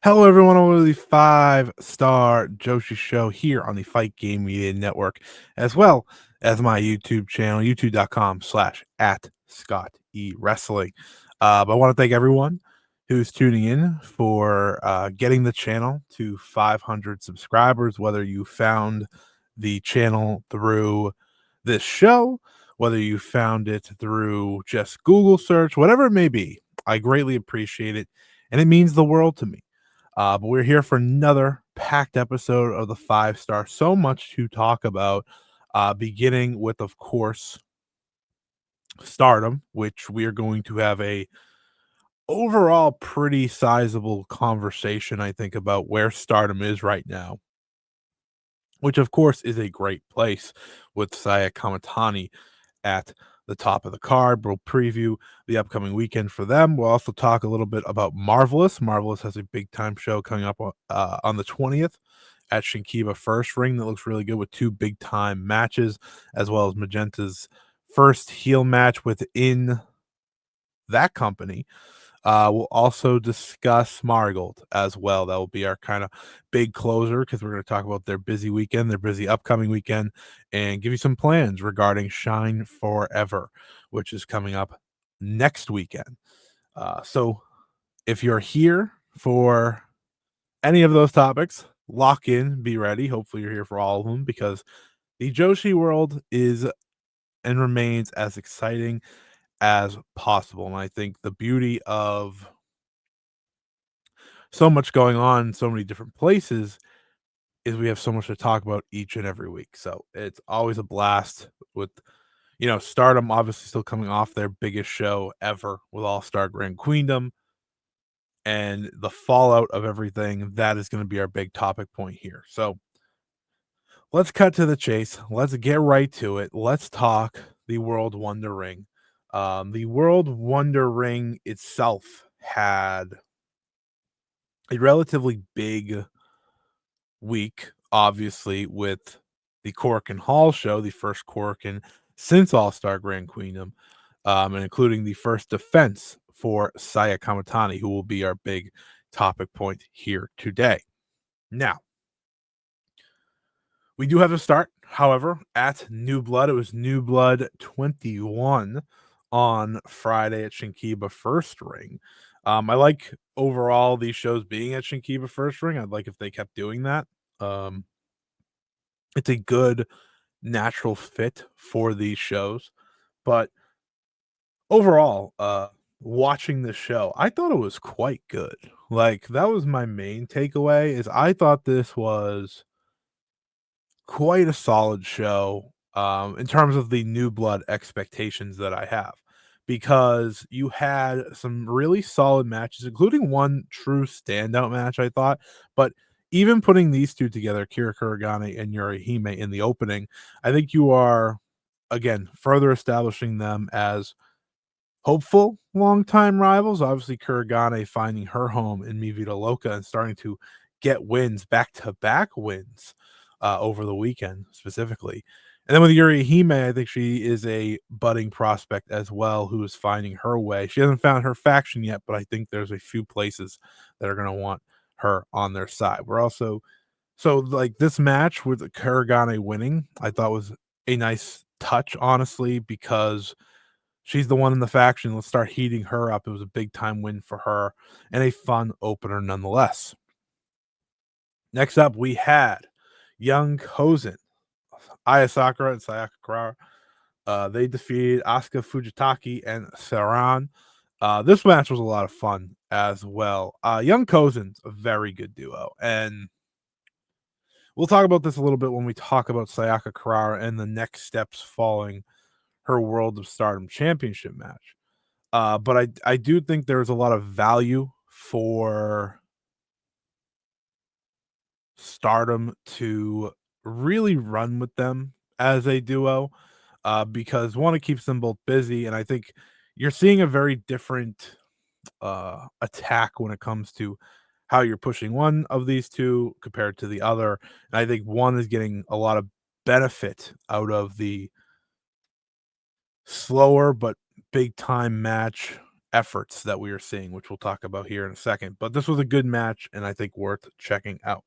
Hello, everyone. Over the Five Star Joshi Show here on the Fight Game Media Network, as well as my YouTube channel, youtube.com/ at Scott E Wrestling. But I want to thank everyone who's tuning in for getting the channel to 500 subscribers, whether you found the channel through this show, whether you found it through just Google search, whatever it may be. I greatly appreciate it, and it means the world to me. But we're here for another packed episode of the Five Star. So much to talk about, beginning with, of course, Stardom, which we are going to have a overall pretty sizable conversation, I think, about where Stardom is right now, which of course is a great place with Saya Kamitani at the top of the card. We'll preview the upcoming weekend for them. We'll also talk a little bit about Marvelous. Marvelous has a big time show coming up on the 20th at Shinkiba First Ring that looks really good with two big time matches, as well as Magenta's first heel match within that company. We'll also discuss Marigold as well. That will be our kind of big closer because we're going to talk about their busy weekend, their busy upcoming weekend, and give you some plans regarding Shine Forever, which is coming up next weekend. So if you're here for any of those topics, lock in, be ready. Hopefully, you're here for all of them because the Joshi world is and remains as exciting as possible. And I think the beauty of so much going on in so many different places is we have so much to talk about each and every week. So it's always a blast with Stardom obviously still coming off their biggest show ever with All Star Grand Queendom and the fallout of everything. That is going to be our big topic point here. So let's cut to the chase. Let's get right to it. Let's talk the World Wonder Ring. The World Wonder Ring itself had a relatively big week, obviously, with the Korakuen Hall show, the first Korakuen since All Star Grand Queendom, and including the first defense for Saya Kamitani, who will be our big topic point here today. Now, we do have to start, however, at New Blood. It was New Blood 21 on Friday at Shinkiba First Ring. I like overall these shows being at Shinkiba First Ring. I'd like if they kept doing that. Um, it's a good natural fit for these shows. But overall, watching the show, I thought it was quite good. Like that was my main takeaway is I thought this was quite a solid show in terms of the new blood expectations that I have because you had some really solid matches, including one true standout match, I thought. But even putting these two together, Kira Kuragane and Yorihime in the opening, I think you are again further establishing them as hopeful longtime rivals. Obviously, Kuragane finding her home in Mi Vida Loca and starting to get wins, back to back wins over the weekend specifically. And then with Yuri Hime, I think she is a budding prospect as well who is finding her way. She hasn't found her faction yet, but I think there's a few places that are going to want her on their side. We're also so like this match with Kuragane winning, I thought was a nice touch, honestly, because she's the one in the faction. Let's start heating her up. It was a big time win for her and a fun opener nonetheless. Next up, we had Young Kozen, Aya Sakura, and Sayaka Kurara. They defeated Asuka Fujitaki and Saran. This match was a lot of fun as well. Young Kozen's a very good duo, and we'll talk about this a little bit when we talk about Sayaka Kurara and the next steps following her World of Stardom Championship match. But I do think there's a lot of value for Stardom to really run with them as a duo, because one, it keeps them both busy, and I think you're seeing a very different attack when it comes to how you're pushing one of these two compared to the other. And I think one is getting a lot of benefit out of the slower but big time match efforts that we are seeing, which we'll talk about here in a second. But this was a good match and I think worth checking out.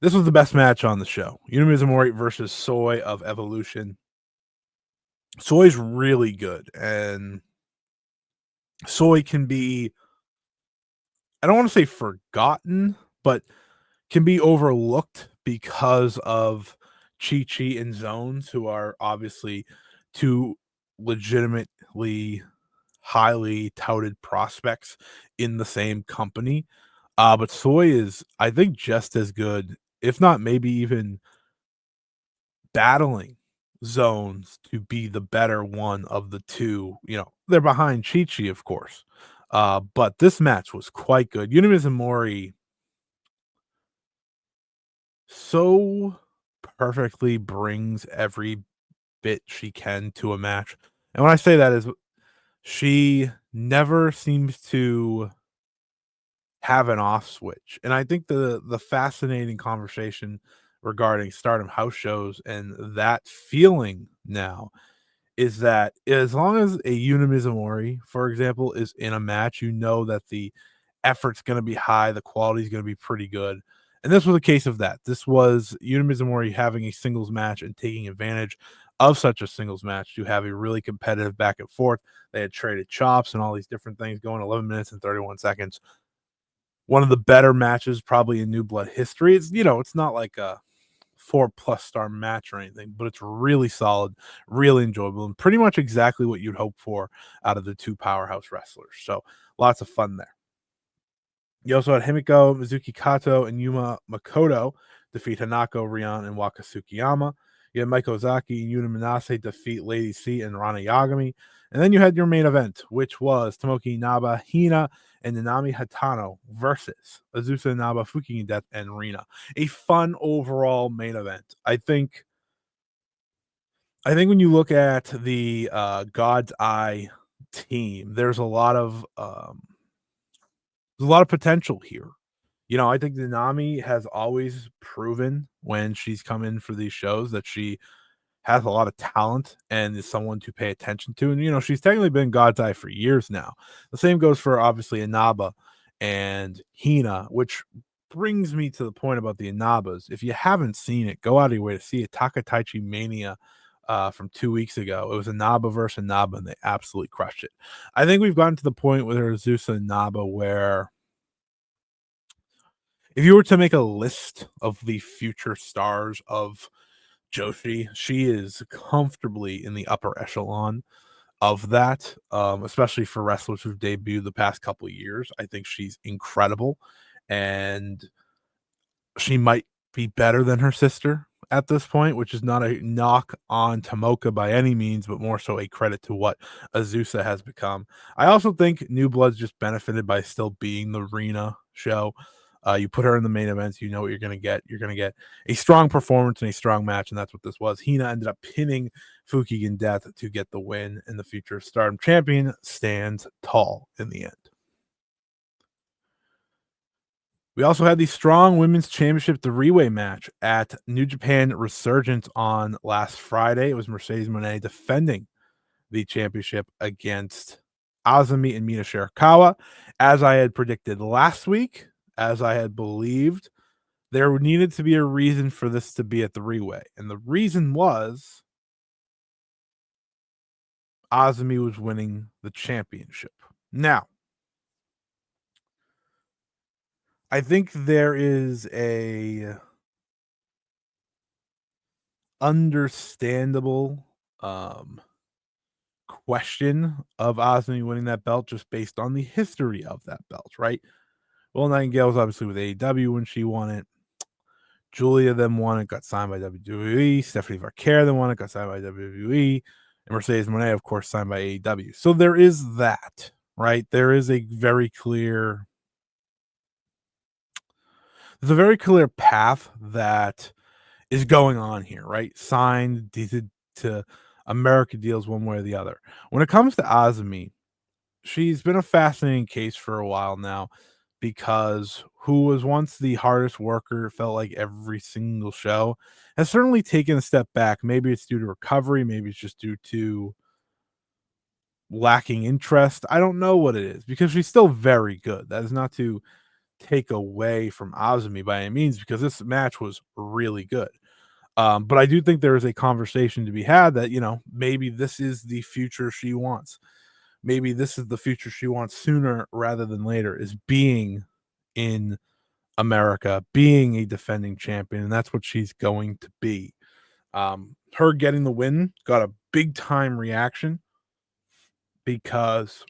This was the best match on the show. Yumi Mizumori versus Soy of Evolution. Soy's really good, and Soy can be, I don't want to say forgotten, but can be overlooked because of Chi Chi and Zones, who are obviously two legitimately highly touted prospects in the same company. But Soy is, I think, just as good, if not maybe even battling Zones to be the better one of the two. You know, they're behind Chi Chi, of course. But this match was quite good. Unimizumori so perfectly brings every bit she can to a match. And when I say that is she never seems to have an off switch. And I think the fascinating conversation regarding Stardom house shows and that feeling now is that as long as a Yuna Mizumori, for example, is in a match, you know that the effort's going to be high, the quality is going to be pretty good. And this was a case of that. This was Yuna Mizumori having a singles match and taking advantage of such a singles match to have a really competitive back and forth. They had traded chops and all these different things going 11 minutes and 31 seconds. One of the better matches probably in New Blood history. It's, you know, it's not like a 4+ star match or anything, but it's really solid, really enjoyable, and pretty much exactly what you'd hope for out of the two powerhouse wrestlers. So lots of fun there. You also had Himiko, Mizuki Kato, and Yuma Makoto defeat Hanako, Rion, and Waka Tsukiyama. You had Maiko Ozaki and Yuna Minase defeat Lady C and Rana Yagami. And then you had your main event, which was Tomoki Inaba, Hina, and Nanami Hatano versus Azusa Inaba, Fukigen Death, and Rina. A fun overall main event. I think when you look at the God's Eye team, there's a lot of potential here. You know, I think Nanami has always proven when she's come in for these shows that she has a lot of talent and is someone to pay attention to. And, you know, she's technically been God's Eye for years now. The same goes for obviously Inaba and Hina, which brings me to the point about the Inabas. If you haven't seen it, go out of your way to see it. Takataichi Mania from 2 weeks ago. It was Inaba versus Inaba, and they absolutely crushed it. I think we've gotten to the point with Azusa Inaba where if you were to make a list of the future stars of Joshi, she is comfortably in the upper echelon of that, especially for wrestlers who've debuted the past couple of years. I think she's incredible, and she might be better than her sister at this point, which is not a knock on Tomoka by any means, but more so a credit to what Azusa has become. I also think New Blood's just benefited by still being the Rena show. You put her in the main events, you know what you're going to get. You're going to get a strong performance and a strong match, and that's what this was. Hina ended up pinning Fukigen Death to get the win, and the future Stardom champion stands tall in the end. We also had the Strong Women's Championship three-way match at New Japan Resurgence on last Friday. It was Mercedes Moné defending the championship against Azumi and Mina Shirakawa. As I had predicted last week, as I had believed, there needed to be a reason for this to be a three-way. And the reason was Azumi was winning the championship. Now, I think there is a understandable question of Azumi winning that belt just based on the history of that belt, right? Will Nightingale was obviously with AEW when she won it. Julia then won it, got signed by WWE. Stephanie Vercare then won it, got signed by WWE. And Mercedes Moné, of course, signed by AEW. So there is that, right? There's a very clear path that is going on here, right? Signed to America deals one way or the other. When it comes to Azumi, she's been a fascinating case for a while now because who was once the hardest worker, felt like every single show, has certainly taken a step back. Maybe it's due to recovery, maybe it's just due to lacking interest. I don't know what it is because she's still very good. That is not to take away from Azumi by any means because this match was really good. But I do think there is a conversation to be had that, maybe this is the future she wants. Maybe this is the future she wants sooner rather than later, is being in America, being a defending champion, and that's what she's going to be. Her getting the win got a big time reaction because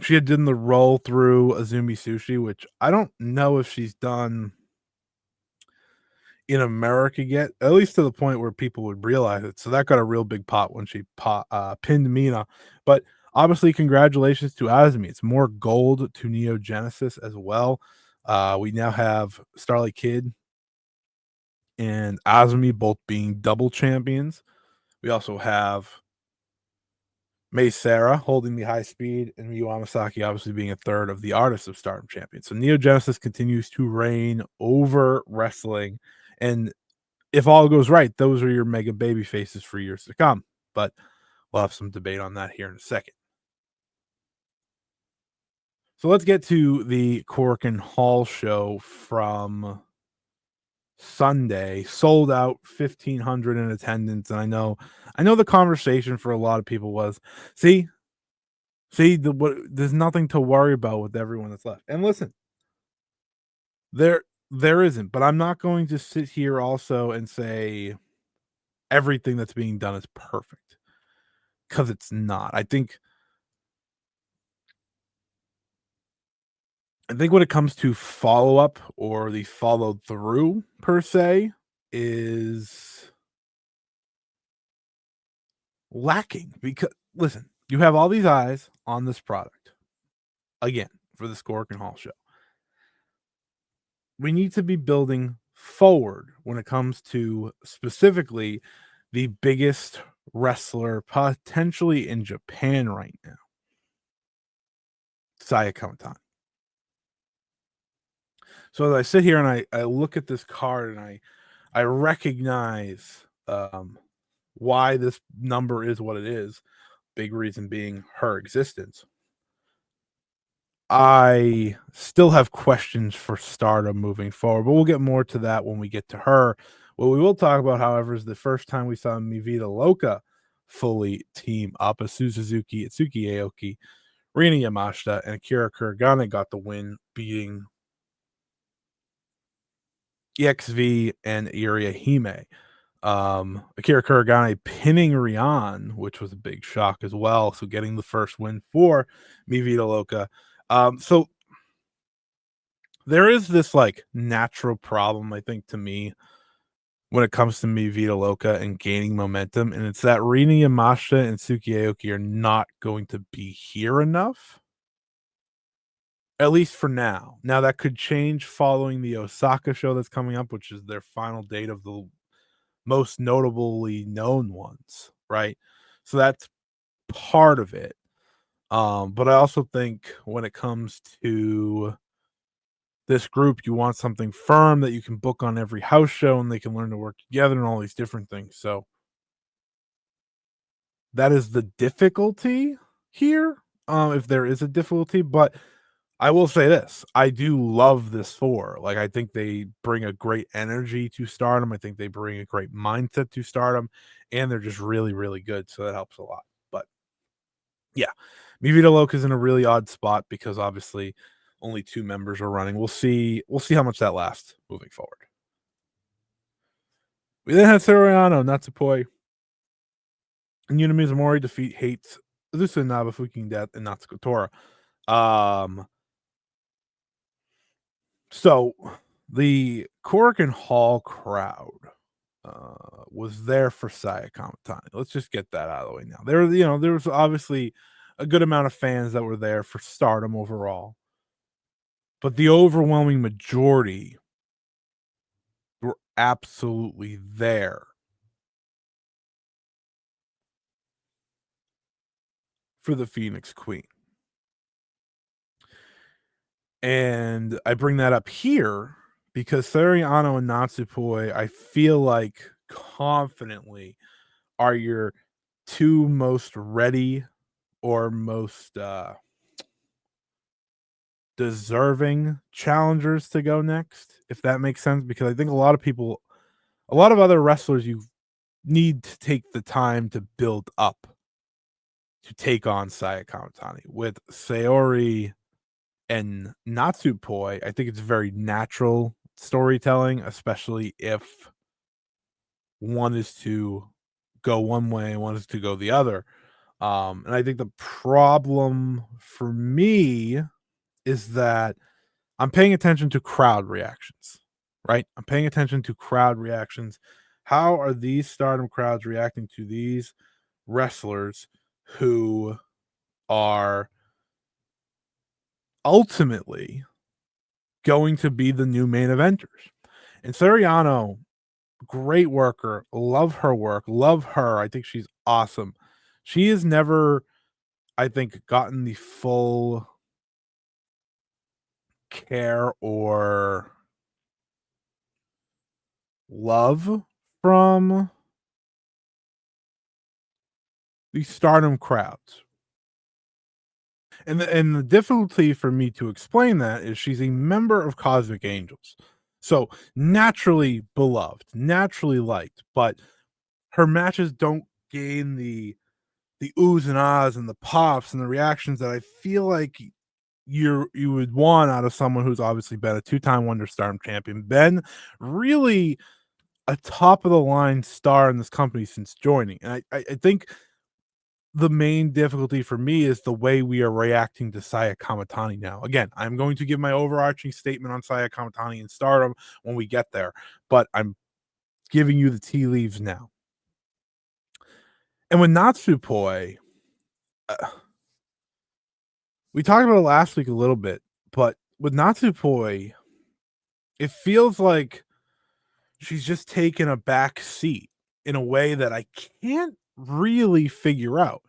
she had done the roll through Azumi Sushi, which I don't know if she's done in America yet, at least to the point where people would realize it. So that got a real big pop when she pinned Mina. But obviously, congratulations to Azumi. It's more gold to Neo Genesis as well. We now have Starlight Kid and Azumi both being double champions. We also have Mei Sarah holding the high speed, and Ryu Amasaki obviously being a third of the Artists of Stardom champions. So Neo Genesis continues to reign over wrestling. And if all goes right, those are your mega baby faces for years to come. But we'll have some debate on that here in a second. So let's get to the Korakuen Hall show from Sunday. Sold out, 1,500 in attendance. And I know the conversation for a lot of people was, see, there's nothing to worry about with everyone that's left. And listen, there there isn't, but I'm not going to sit here also and say everything that's being done is perfect, because it's not. I think when it comes to follow-up or the followed through per se is lacking because listen, you have all these eyes on this product again for the Korakuen Hall show. We need to be building forward when it comes to specifically the biggest wrestler potentially in Japan right now, Saya Kamitani. So as I sit here and I look at this card and I recognize why this number is what it is. Big reason being her existence. I still have questions for Stardom moving forward, but we'll get more to that when we get to her. What we will talk about, however, is the first time we saw Mi Vida Loca fully team up. Asu Suzuki, Itsuki Aoki, Rina Yamashita, and Akira Kuragane got the win, beating EXV and Iria Hime. Akira Kuragane pinning Rian, which was a big shock as well. So getting the first win for Mi Vida Loca. So there is this like natural problem, I think, to me when it comes to Mi Vida Loca and gaining momentum, and it's that Rina Yamashita and Suki Aoki are not going to be here enough, at least for now. Now that could change following the Osaka show that's coming up, which is their final date of the most notably known ones, right? So that's part of it. But I also think when it comes to this group, you want something firm that you can book on every house show and they can learn to work together and all these different things. So that is the difficulty here. If there is a difficulty, but I will say this, I do love this four. Like, I think they bring a great energy to Stardom. I think they bring a great mindset to Stardom, and they're just really, really good. So that helps a lot. But yeah, Mi Vida Loca's in a really odd spot because obviously only two members are running. We'll see how much that lasts moving forward. We then had Soriano, Natsupoi, and Yuna Mizumori defeat Hates, Azusa Naba, Fuking Death, and Natsuko Tora. So the Korakuen Hall crowd was there for Saya Kamitani. Let's just get that out of the way now. There was obviously a good amount of fans that were there for Stardom overall, but the overwhelming majority were absolutely there for the Phoenix Queen. And I bring that up here because Soriano and Natsupoi, I feel like confidently are your two most ready or most deserving challengers to go next, if that makes sense. Because I think a lot of other wrestlers, you need to take the time to build up to take on Saya Kamitani. With Sayori and Natsupoi, I think it's very natural storytelling, especially if one is to go one way and one is to go the other. And I think the problem for me is that I'm paying attention to crowd reactions, right? I'm paying attention to crowd reactions. How are these stardom crowds reacting to these wrestlers who are ultimately going to be the new main eventers? And Soriano, great worker, love her work, love her. I think she's awesome. She has never, I think, gotten the full care or love from the stardom crowds. And the difficulty for me to explain that is she's a member of Cosmic Angels. So naturally beloved, naturally liked, but her matches don't gain the oohs and ahs and the pops and the reactions that I feel like you would want out of someone who's obviously been a two-time Wonder Stardom champion, been really a top of the line star in this company since joining. And I think the main difficulty for me is the way we are reacting to Saya Kamitani now. Again, I'm going to give my overarching statement on Saya Kamitani and Stardom when we get there, but I'm giving you the tea leaves now. And with Natsupoi, we talked about it last week a little bit, but with Natsupoi, it feels like she's just taken a back seat in a way that I can't really figure out.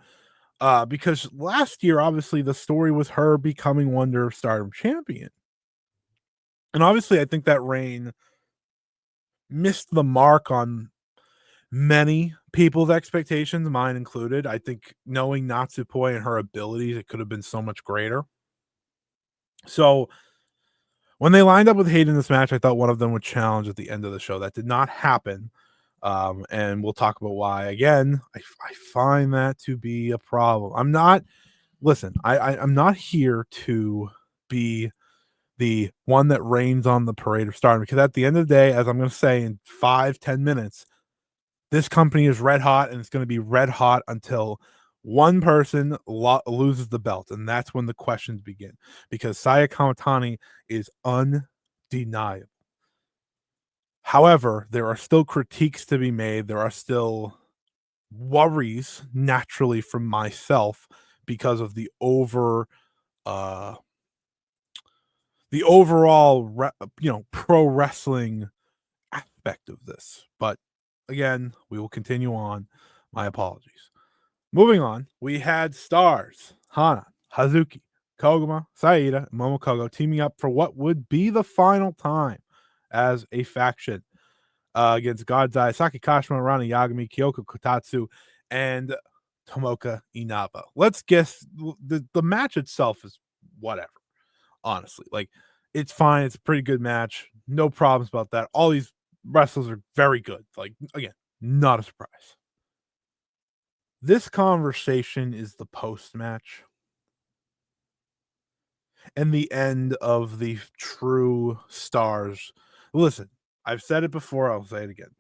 Because last year, obviously, the story was her becoming Wonder of Stardom champion. And obviously, I think that reign missed the mark on many people's expectations, mine included. I think knowing Natsupoi and her abilities, it could have been so much greater. So when they lined up with Hayden in this match, I thought one of them would challenge at the end of the show. That did not happen. And we'll talk about why. Again, I find that to be a problem. I'm not, listen, I'm not here to be the one that reigns on the parade of stardom, because at the end of the day, as I'm going to say in 5-10 minutes, this company is red hot, and it's going to be red hot until one person loses the belt, and that's when the questions begin, because Saya Kamitani is undeniable. However, there are still critiques to be made. There are still worries naturally from myself because of uh the overall pro wrestling aspect of this. But again, we will continue on. My apologies. Moving on, we had stars Hana, Hazuki, Koguma, Saida, and Momokogo teaming up for what would be the final time as a faction against God's Eye, Saki Kashima, Rana Yagami, Kyoko Kotatsu, and Tomoka Inaba. Let's guess, the match itself is whatever, honestly. Like, it's fine. It's a pretty good match. No problems about that. All these wrestlers are very good. Like, again, not a surprise. This conversation is the post match and the end of the true stars. Listen, I've said it before. I'll say it again.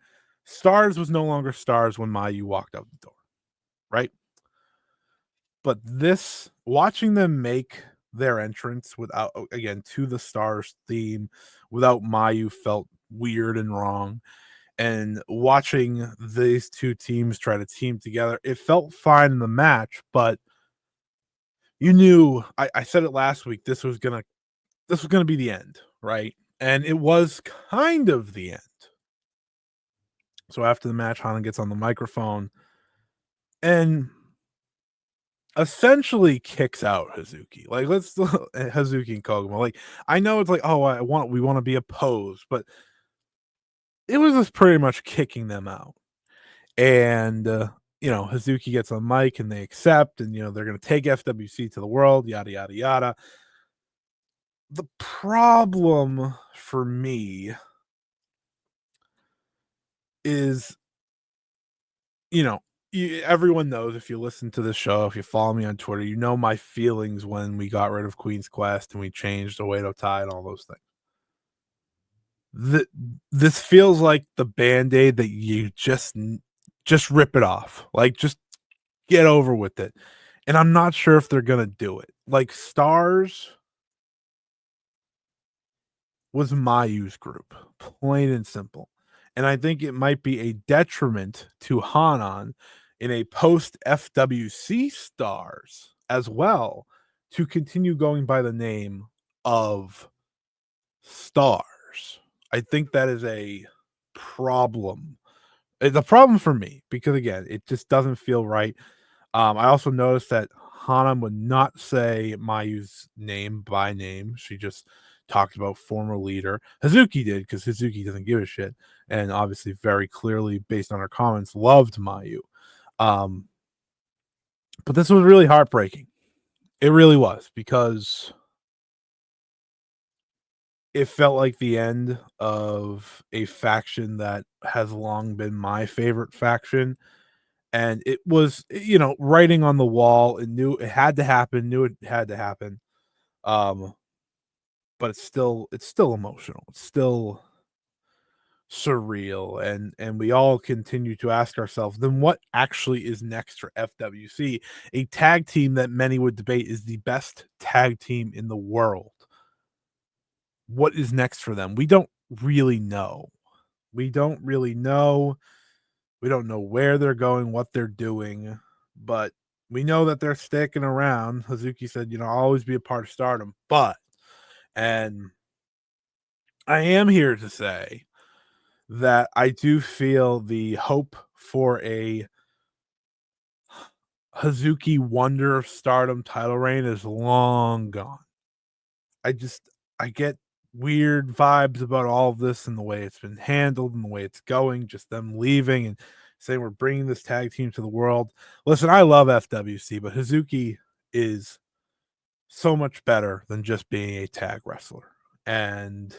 Stars was no longer stars when Mayu walked out the door, right? But this, watching them make their entrance without, again, to the stars theme without Mayu, felt weird and wrong. And watching these two teams try to team together, it felt fine in the match, but you knew, I said it last week, this was gonna be the end, right? And it was kind of the end. So after the match, Hana gets on the microphone and essentially kicks out Hazuki. Like, let's Hazuki and Koguma. Like, I know it's like, oh, we want to be opposed, but it was just pretty much kicking them out. And Hazuki gets on mic and they accept, and they're going to take FWC to the world, yada yada yada. The problem for me is, you know, everyone knows, if you listen to this show, if you follow me on Twitter, my feelings when we got rid of Queen's Quest and we changed the Oedo tie and all those things. This feels like the Band-Aid that you just rip it off. Like, just get over with it. And I'm not sure if they're gonna do it. Like, Stars was Mayu's group, plain and simple. And I think it might be a detriment to Hanan in a post FWC Stars as well to continue going by the name of Stars. I think that is a problem. It's a problem for me because, again, it just doesn't feel right. I also noticed that Hanan would not say Mayu's name by name. She just talked about former leader. Hazuki did, because Hazuki doesn't give a shit, and obviously very clearly, based on her comments, loved Mayu. But this was really heartbreaking. It really was, because it felt like the end of a faction that has long been my favorite faction. And it was, writing on the wall. It knew it had to happen, knew it had to happen. Um, but it's still emotional. It's still surreal, and we all continue to ask ourselves, then what actually is next for FWC, a tag team that many would debate is the best tag team in the world? What is next for them? We don't really know. We don't really know. We don't know where they're going, what they're doing, but we know that they're sticking around. Hazuki said, I'll always be a part of Stardom, and I am here to say that I do feel the hope for a Hazuki Wonder of Stardom title reign is long gone. I just, I get weird vibes about all of this and the way it's been handled and the way it's going, just them leaving and saying we're bringing this tag team to the world. Listen, I love FWC, but Hazuki is so much better than just being a tag wrestler. And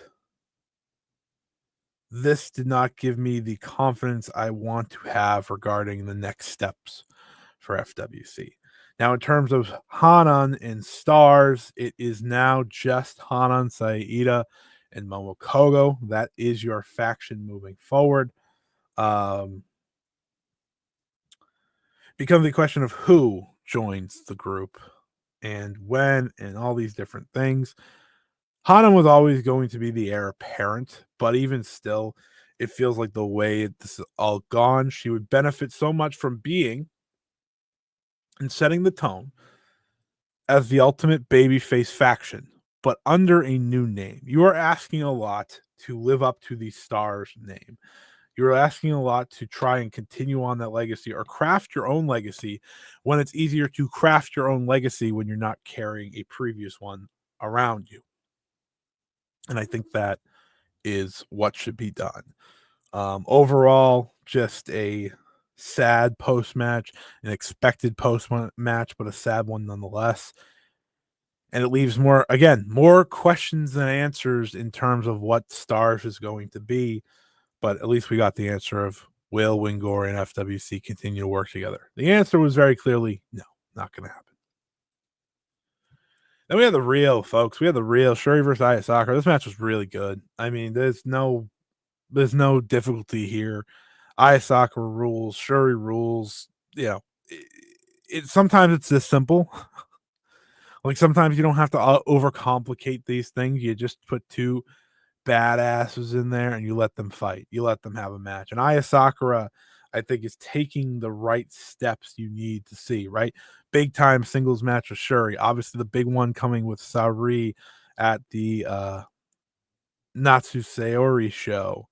this did not give me the confidence I want to have regarding the next steps for FWC. Now, in terms of Hanan and Stars, it is now just Hanan, Saida, and Momokogo. That is your faction moving forward. Becomes a question of who joins the group and when and all these different things. Hanan was always going to be the heir apparent, but even still, it feels like the way this is all gone, she would benefit so much from being and setting the tone as the ultimate babyface faction, but under a new name. You are asking a lot to live up to the Stars name. You're asking a lot to try and continue on that legacy or craft your own legacy, when it's easier to craft your own legacy when you're not carrying a previous one around you. And I think that is what should be done. Overall, just a sad post match, an expected post match, but a sad one nonetheless. And it leaves more questions than answers in terms of what Stars is going to be. But at least we got the answer of, will Wingor and FWC continue to work together? The answer was very clearly no, not going to happen. Then we had the real, folks. We had the real Syuri versus Aya Sakura. This match was really good. I mean, there's no difficulty here. Aya Sakura rules, Syuri rules. Sometimes it's this simple. Like, sometimes you don't have to overcomplicate these things. You just put two badasses in there and you let them fight. You let them have a match. And Aya Sakura, I think, is taking the right steps you need to see, right? Big time singles match with Syuri. Obviously, the big one coming with Syuri at the Natsu Sayori show.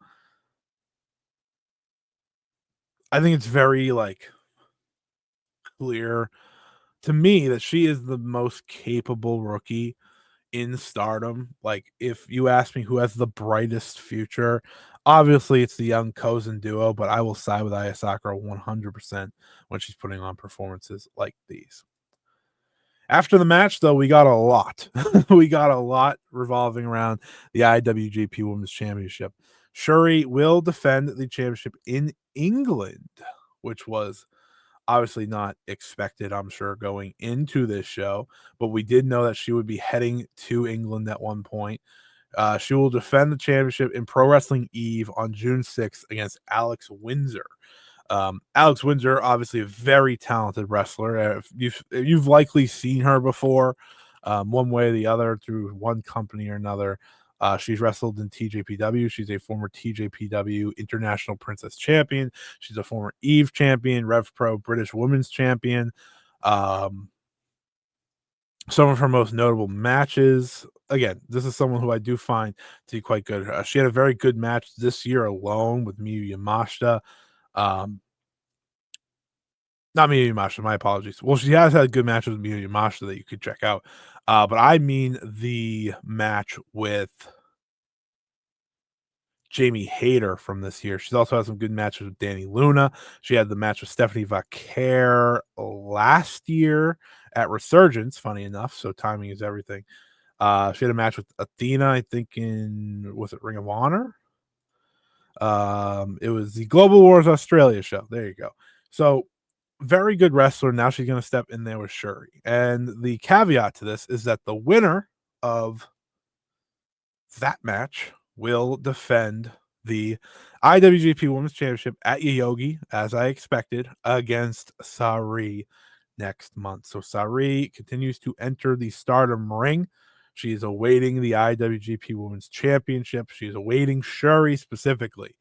I think it's very, clear to me that she is the most capable rookie in Stardom. Like, if you ask me who has the brightest future, Obviously, it's the young Kozen duo, but I will side with Aya Sakura 100% when she's putting on performances like these. After the match, though, we got a lot. We got a lot revolving around the IWGP Women's Championship. Syuri will defend the championship in England, which was obviously not expected, I'm sure, going into this show, but we did know that she would be heading to England at one point. She will defend the championship in Pro Wrestling Eve on June 6th against Alex Windsor. Alex Windsor, obviously a very talented wrestler. You've likely seen her before, one way or the other through one company or another. She's wrestled in TJPW. She's a former TJPW International Princess Champion. She's a former Eve champion, Rev Pro British Women's Champion. Some of her most notable matches. Again, this is someone who I do find to be quite good. She had a very good match this year alone with Miyu Yamashita. Not Miyu Yamashita, my apologies. Well, she has had good matches with Miyu Yamashita that you could check out. But I mean the match with Jamie Hayter from this year. She's also had some good matches with Danny Luna. She had the match with Stephanie Vaquer last year at Resurgence, funny enough. So timing is everything. She had a match with Athena, I think was it Ring of Honor? It was the Global Wars Australia show. There you go. So very good wrestler. Now she's going to step in there with Syuri. And the caveat to this is that the winner of that match will defend the IWGP Women's Championship at Yoyogi, as I expected, against Syuri next month. So Syuri continues to enter the Stardom ring. She is awaiting the IWGP Women's Championship. She is awaiting Syuri specifically.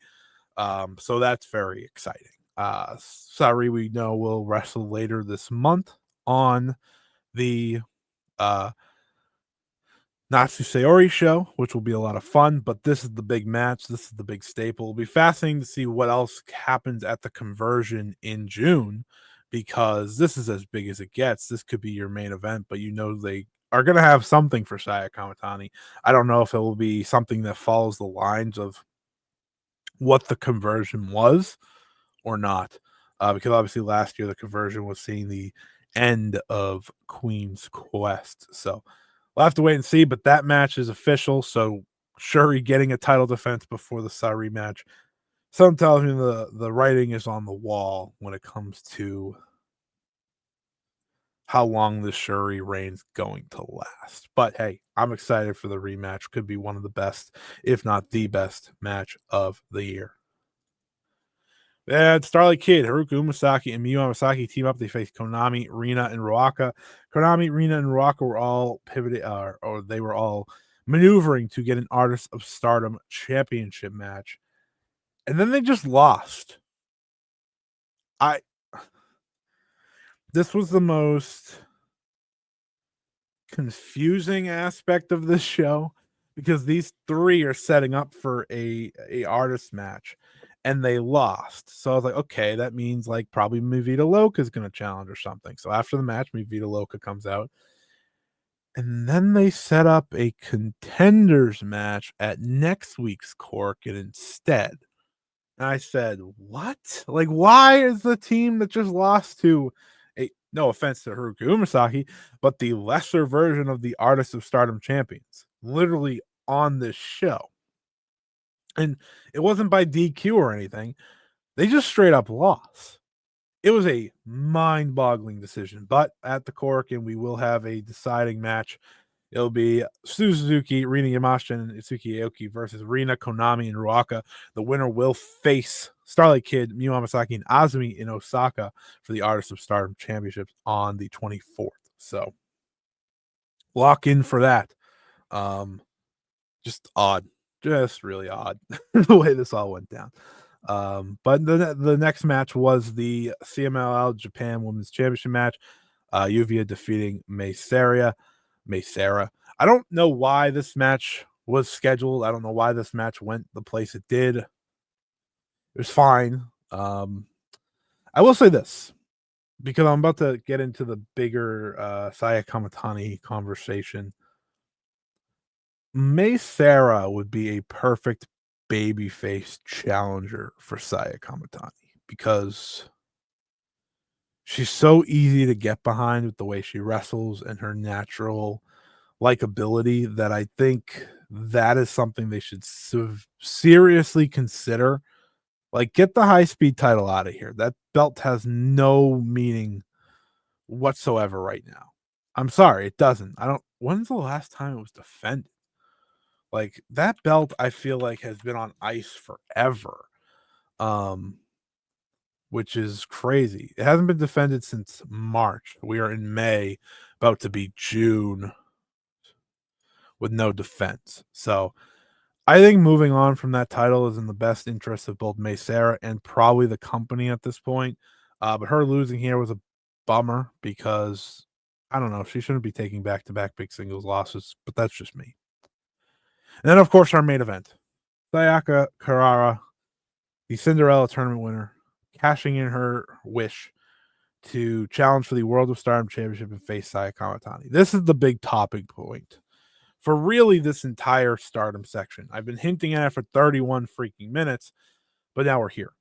So that's very exciting. Syuri, we know, will wrestle later this month on the Natsu Sayori show, which will be a lot of fun, but this is the big match. This is the big staple. It'll be fascinating to see what else happens at the conversion in June, because this is as big as it gets. This could be your main event, but you know they are going to have something for Saya Kamitani. I don't know if it will be something that follows the lines of what the conversion was or not, because obviously last year the conversion was seeing the end of Queen's Quest. So we'll have to wait and see, but that match is official. So Syuri getting a title defense before the Syuri match. Something tells me the writing is on the wall when it comes to how long the Syuri reign's going to last. But hey, I'm excited for the rematch. Could be one of the best, if not the best, match of the year. And Starlight Kid, Haruka Umasaki, and Miyu Amasaki team up. They face Konami, Rina, and Ruaka. Konami, Rina, and Ruaka were all pivoted, or they were all maneuvering to get an Artist of Stardom championship match. And then they just lost. This was the most confusing aspect of this show, because these three are setting up for a artist match and they lost. So I was like, okay, that means like probably Mivita Loca is going to challenge or something. So after the match, Mivita Loca comes out. And then they set up a contenders match at next week's Korakuen instead. And I said, what? Like, why is the team that just lost to no offense to Haruka Umasaki, but the lesser version of the Artists of Stardom champions, literally on this show? And it wasn't by DQ or anything. They just straight up lost. It was a mind-boggling decision. But at the Korakuen, we will have a deciding match. It'll be Suzuki, Rina Yamashita, and Itsuki Aoki versus Rina, Konami, and Ruaka. The winner will face Starlight Kid, Miyu Amasaki, and Azumi in Osaka for the Artists of Stardom Championships on the 24th. So lock in for that. Just odd. Just really odd the way this all went down. But the next match was the CMLL Japan Women's Championship match. Yuvia defeating May Sarah. I don't know why this match was scheduled. I don't know why this match went the place it did. It was fine. I will say this, because I'm about to get into the bigger Saya Kamitani conversation. May Sarah would be a perfect babyface challenger for Saya Kamitani because she's so easy to get behind with the way she wrestles and her natural likability that I think that is something they should seriously consider. Like, get the high speed title out of here. That belt has no meaning whatsoever right now. I'm sorry, it doesn't. I don't. When's the last time it was defended? Like, that belt, I feel like has been on ice forever. Um, which is crazy. It hasn't been defended since March. We are in May, about to be June with no defense. So I think moving on from that title is in the best interest of both May Sarah and probably the company at this point. But her losing here was a bummer because I don't know. She shouldn't be taking back to back big singles losses, but that's just me. And then, of course, our main event Sayaka Kurara, the Cinderella tournament winner, cashing in her wish to challenge for the World of Stardom Championship and face Saya Kamitani. This is the big topic point for really this entire Stardom section. I've been hinting at it for 31 freaking minutes, but now we're here.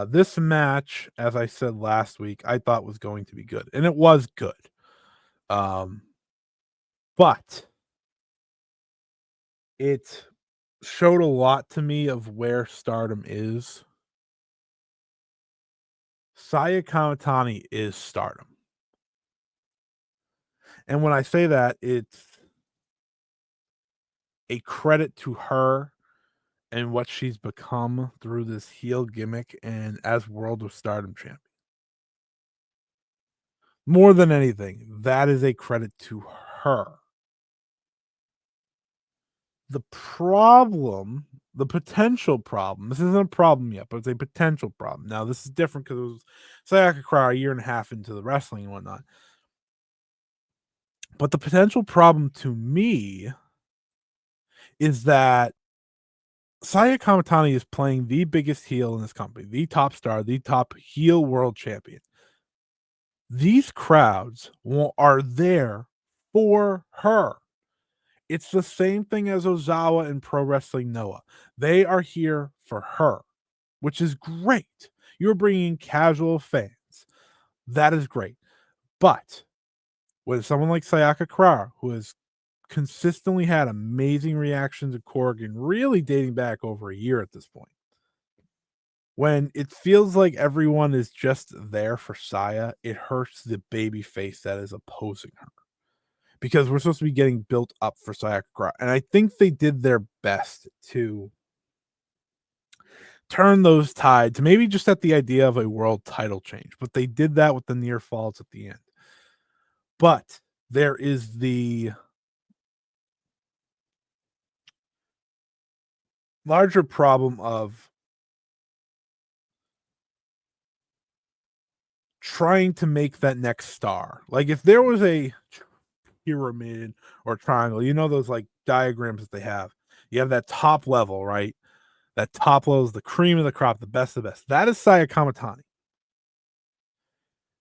This match, as I said last week, I thought was going to be good, and it was good. But it showed a lot to me of where Stardom is. Saya Kamitani is Stardom. And when I say that, it's a credit to her and what she's become through this heel gimmick and as World of Stardom champion. More than anything, that is a credit to her. The problem, the potential problem, this isn't a problem yet, but it's a potential problem. Now, this is different because it was Sayaka Kurara a year and a half into the wrestling and whatnot. But the potential problem to me is that Saya Kamitani is playing the biggest heel in this company, the top star, the top heel world champion. These crowds are there for her. It's the same thing as Ozawa and Pro Wrestling Noah. They are here for her, which is great. You're bringing casual fans. That is great. But with someone like Sayaka Kurara, who has consistently had amazing reactions at Korakuen, really dating back over a year at this point, when it feels like everyone is just there for Saya, it hurts the baby face that is opposing her. Because we're supposed to be getting built up for Sayaka Kurara. And I think they did their best to turn those tides, maybe just at the idea of a world title change. But they did that with the near falls at the end. But there is the larger problem of trying to make that next star. Like if there was a pyramid or triangle, you know those like diagrams that they have. You have that top level, right? That top level is the cream of the crop, the best of the best. That is Saya Kamitani.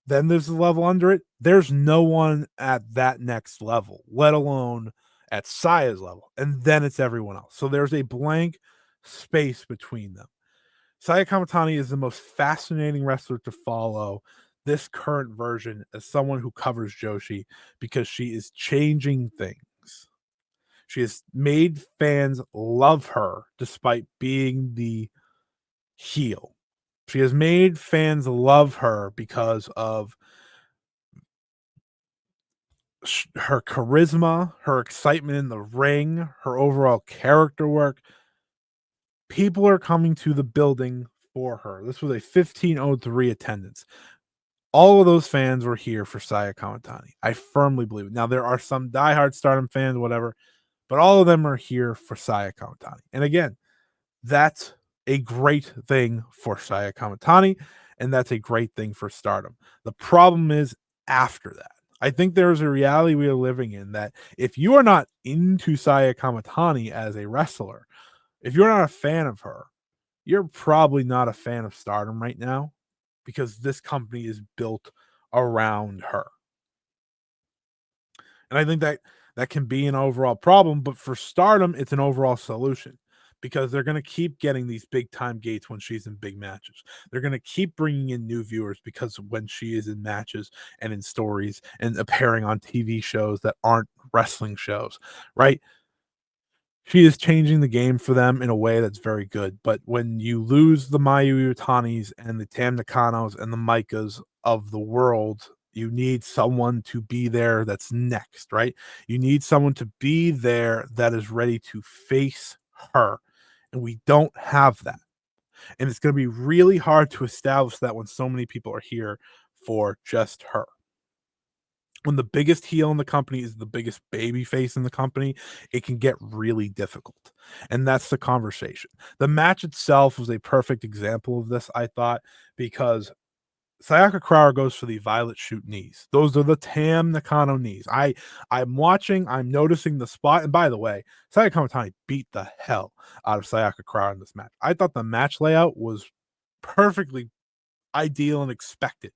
Then there's the level under it. There's no one at that next level, let alone at Saya's level. And then it's everyone else. So there's a blank space between them. Saya Kamitani is the most fascinating wrestler to follow this current version as someone who covers Joshi because she is changing things. She has made fans love her despite being the heel. She has made fans love her because of her charisma, her excitement in the ring, her overall character work. People are coming to the building for her. This was a 1503 attendance. All of those fans were here for Saya Kamitani. I firmly believe it. Now, there are some diehard Stardom fans, whatever, but all of them are here for Saya Kamitani. And again, that's a great thing for Saya Kamitani, and that's a great thing for Stardom. The problem is after that. I think there is a reality we are living in that if you are not into Saya Kamitani as a wrestler, if you're not a fan of her, you're probably not a fan of Stardom right now because this company is built around her. And I think that That can be an overall problem, but for Stardom, it's an overall solution because they're going to keep getting these big time gates when she's in big matches. They're going to keep bringing in new viewers because when she is in matches and in stories and appearing on TV shows that aren't wrestling shows, right? She is changing the game for them in a way that's very good. But when you lose the Mayu Utanis and the Tam Nakanos and the Micahs of the world, you need someone to be there that's next, right? You need someone to be there that is ready to face her. And we don't have that. And it's going to be really hard to establish that when so many people are here for just her. When the biggest heel in the company is the biggest baby face in the company, it can get really difficult. And that's the conversation. The match itself was a perfect example of this, I thought, because Sayaka Kurara goes for the violet shoot knees. Those are the Tam Nakano knees. I'm watching, I'm noticing the spot. And by the way, Saya Kamitani beat the hell out of Sayaka Kurara in this match. I thought the match layout was perfectly ideal and expected.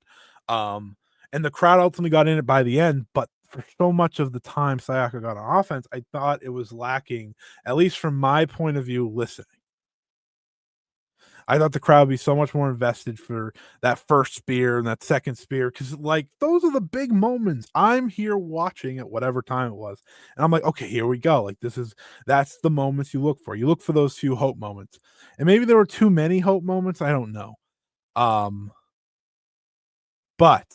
And the crowd ultimately got in it by the end, but for so much of the time Sayaka got on offense, I thought it was lacking, at least from my point of view, listening. I thought the crowd would be so much more invested for that first spear and that second spear because, like, those are the big moments. I'm here watching at whatever time it was, and I'm like, okay, here we go. Like, that's the moments you look for. You look for those few hope moments, and maybe there were too many hope moments. I don't know. But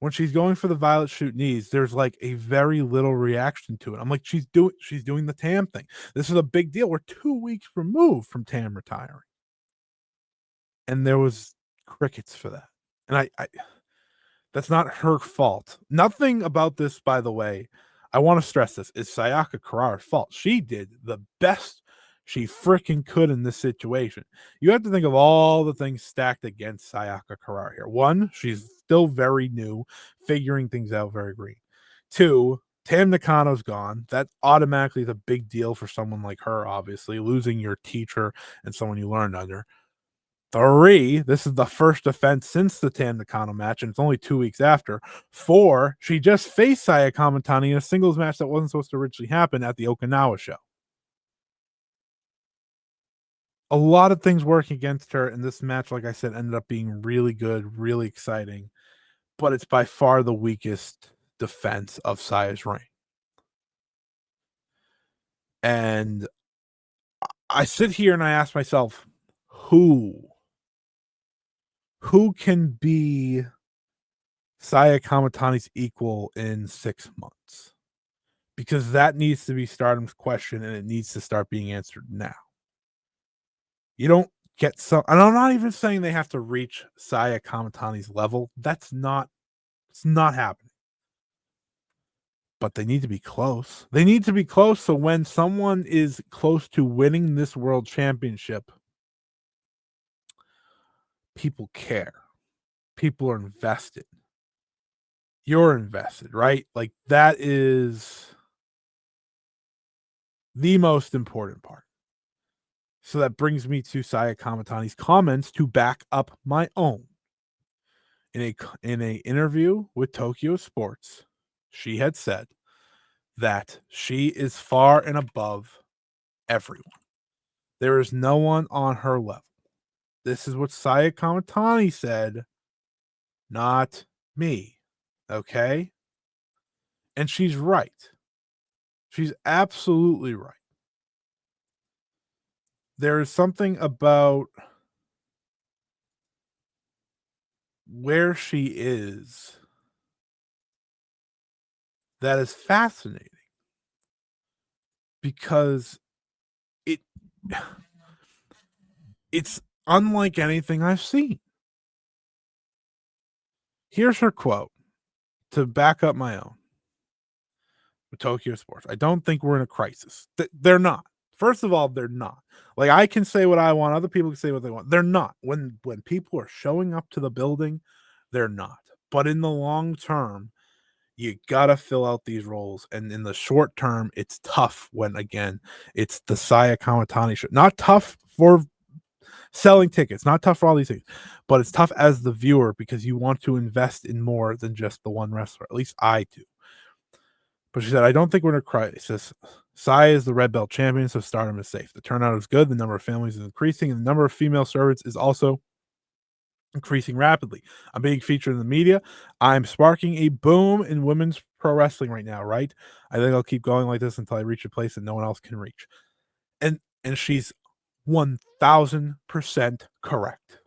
when she's going for the violet shoot knees, there's like a very little reaction to it. I'm like, she's doing the Tam thing. This is a big deal. We're 2 weeks removed from Tam retiring. And there was crickets for that. And I that's not her fault. Nothing about this, by the way, I want to stress this, is Sayaka Kurara's fault. She did the best she freaking could in this situation. You have to think of all the things stacked against Sayaka Kurara here. One, she's still very new, figuring things out very green. Two, Tam Nakano's gone. That automatically is a big deal for someone like her, obviously, losing your teacher and someone you learned under. Three, this is the first defense since the Tam Nakano match, and it's only 2 weeks after. Four, she just faced Saya Kamitani in a singles match that wasn't supposed to originally happen at the Okinawa show. A lot of things working against her, and this match, like I said, ended up being really good, really exciting, but it's by far the weakest defense of Saya's reign. And I sit here and I ask myself, who can be Saya Kamitani's equal in 6 months? Because that needs to be Stardom's question, and it needs to start being answered now. You don't get some, and I'm not even saying they have to reach Saya Kamitani's level. It's not happening. But they need to be close. They need to be close so when someone is close to winning this world championship, people care. People are invested. You're invested, right? Like, that is the most important part. So that brings me to Saya Kamitani's comments to back up my own. In a interview with Tokyo Sports, she had said that she is far and above everyone. There is no one on her level. This is what Saya Kamitani said, not me. Okay? And she's right. She's absolutely right. There is something about where she is that is fascinating because it it's unlike anything I've seen. Here's her quote to back up my own with Tokyo Sports. I don't think we're in a crisis. They're not. First of all, they're not. Like, I can say what I want, other people can say what they want. They're not. When people are showing up to the building, they're not. But in the long term, you gotta fill out these roles. And in the short term, it's tough when, again, it's the Saya Kamitani show. Not tough for selling tickets, not tough for all these things, but it's tough as the viewer because you want to invest in more than just the one wrestler. At least I do. But she said, I don't think we're in a crisis. Saya is the red belt champion, so Stardom is safe. The turnout is good. The number of families is increasing, and the number of female servants is also increasing rapidly. I'm being featured in the media. I'm sparking a boom in women's pro wrestling right now, right? I think I'll keep going like this until I reach a place that no one else can reach. And she's 1000% correct.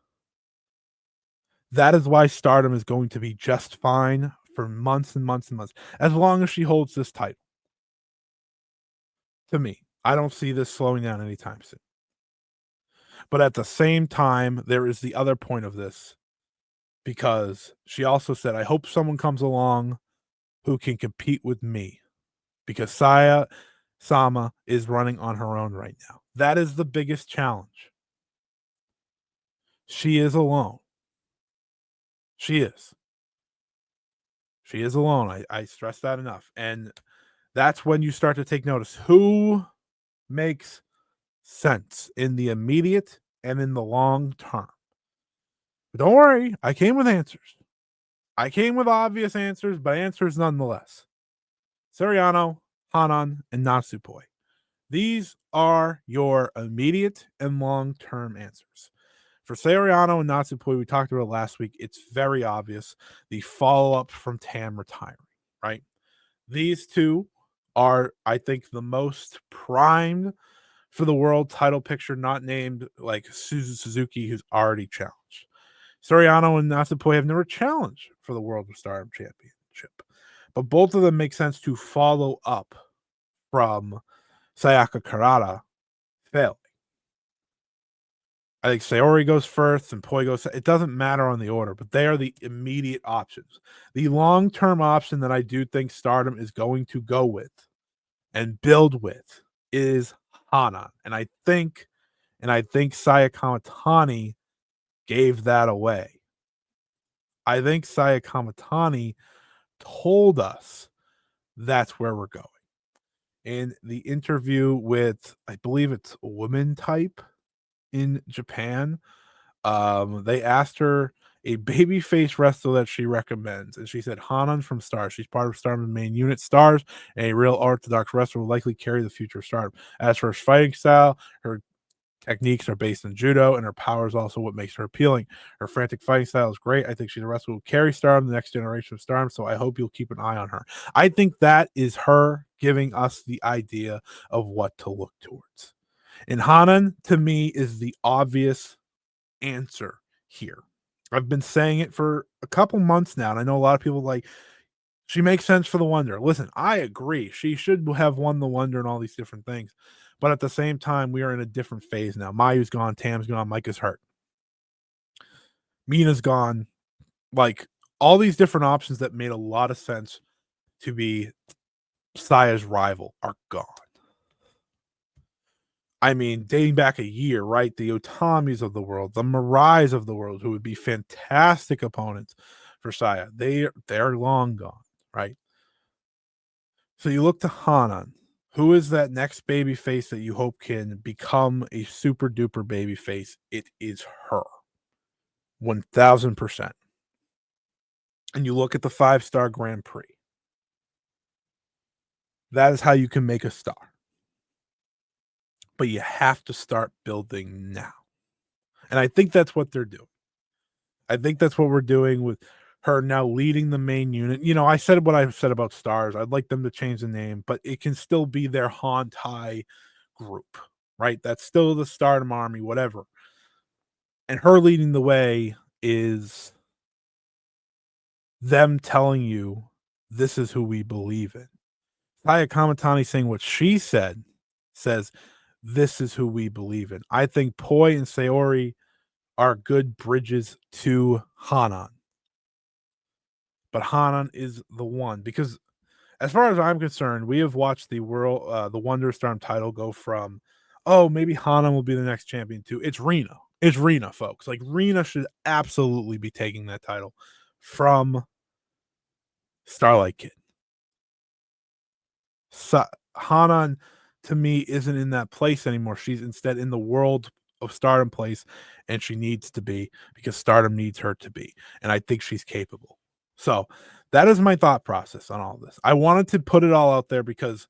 That is why Stardom is going to be just fine for months and months and months, as long as she holds this title. To me, I don't see this slowing down anytime soon. But at the same time, there is the other point of this, because she also said, I hope someone comes along who can compete with me, because Saya Sama is running on her own right now. That is the biggest challenge. She is alone. She is. She is alone. I stress that enough. And that's when you start to take notice. Who makes sense in the immediate and in the long term? But don't worry, I came with answers. I came with obvious answers, but answers nonetheless. Suriano, Hanan, and Natsupoi. These are your immediate and long-term answers. For Suriano and Natsupoi, we talked about it last week. It's very obvious. The follow-up from Tam retiring, right? These two are, I think, the most primed for the world title picture, not named like Suzuki, who's already challenged. Suriano and Natsupoi have never challenged for the World of Stardom Championship, but both of them make sense to follow up from Sayaka Kurara failing. I think Sayori goes first and Poi goes. It doesn't matter on the order, but they are the immediate options. The long-term option that I do think Stardom is going to go with and build with is Hana. And I think Saya Kamitani gave that away. I think Saya Kamitani told us that's where we're going. In the interview with, I believe it's a Woman Type in Japan, they asked her a babyface wrestler that she recommends, and she said Hanan from Stars. She's part of Stardom's main unit, Stars, and a real orthodox wrestler will likely carry the future of Stardom. As for her fighting style, her techniques are based in judo, and her power is also what makes her appealing. Her frantic fighting style is great. I think she's a wrestler who will carry Stardom, the next generation of Stardom, so I hope you'll keep an eye on her. I think that is her giving us the idea of what to look towards. And Hanan, to me, is the obvious answer here. I've been saying it for a couple months now, and I know a lot of people like, she makes sense for the Wonder. Listen, I agree. She should have won the Wonder and all these different things. But at the same time, we are in a different phase now. Mayu's gone, Tam's gone, Micah's hurt. Mina's gone. Like, all these different options that made a lot of sense to be Saya's rival are gone. I mean, dating back a year, right? The Otamis of the world, the Mirais of the world, who would be fantastic opponents for Saya. They're long gone, right? So you look to Hanan. Who is that next baby face that you hope can become a super duper baby face? It is her. 1000%. And you look at the 5-star Grand Prix. That is how you can make a star. But you have to start building now. And I think that's what they're doing. I think that's what we're doing with her now leading the main unit. You know, I said what I said about Stars. I'd like them to change the name, but it can still be their Hantai group, right? That's still the Stardom Army, whatever. And her leading the way is them telling you this is who we believe in. Saya Kamitani saying what she said says this is who we believe in. I think Poi and Sayori are good bridges to Hanan. But Hanan is the one, because as far as I'm concerned, we have watched the Wonder Stardom title go from, oh, maybe Hanan will be the next champion to it's Rena. It's Rena, folks. Like, Rena should absolutely be taking that title from Starlight Kid. Hanan, to me, isn't in that place anymore. She's instead in the World of Stardom place, and she needs to be, because Stardom needs her to be. And I think she's capable. So That is my thought process on all this. I wanted to put it all out there because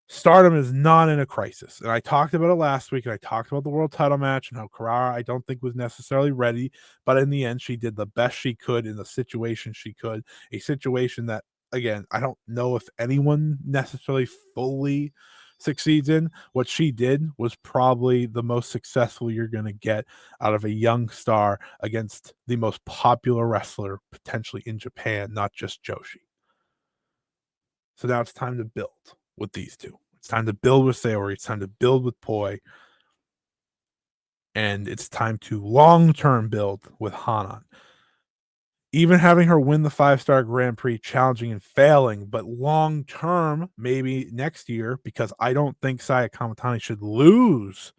Stardom is not in a crisis. And I talked about it last week, and I talked about the world title match and how Kurara, I don't think, was necessarily ready. But in the end, she did the best she could in the situation she could. A situation that, again, I don't know if anyone necessarily fully succeeds in. What she did was probably the most successful you're going to get out of a young star against the most popular wrestler potentially in Japan, not just Joshi. So now it's time to build with these two. It's time to build with Sayori. It's time to build with Poi. And it's time to long-term build with Hanan. Even having her win the 5-star Grand Prix, challenging and failing, but long-term, maybe next year, because I don't think Saya Kamitani should lose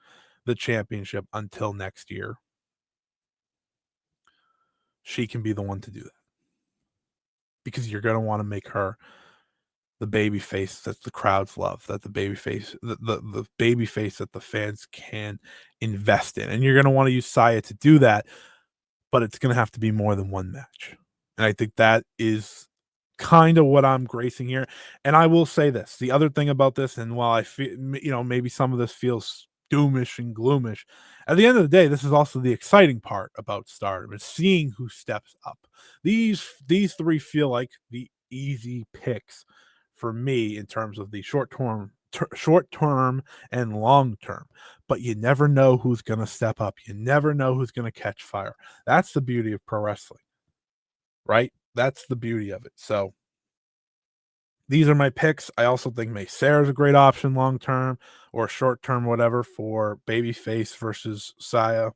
the championship until next year. She can be the one to do that. Because you're going to want to make her the baby face that the crowds love, that the baby face, the baby face that the fans can invest in. And you're going to want to use Saya to do that, but it's going to have to be more than one match. And I think that is kind of what I'm gracing here. And I will say this, the other thing about this, and while I feel, maybe some of this feels doomish and gloomish, at the end of the day, this is also the exciting part about Stardom, is seeing who steps up. These three feel like the easy picks for me in terms of the short term and long term, but you never know who's going to step up. You never know who's going to catch fire. That's the beauty of pro wrestling, right? That's the beauty of it. So these are my picks. I also think May Sarah is a great option long term or short term, whatever, for babyface versus Saya.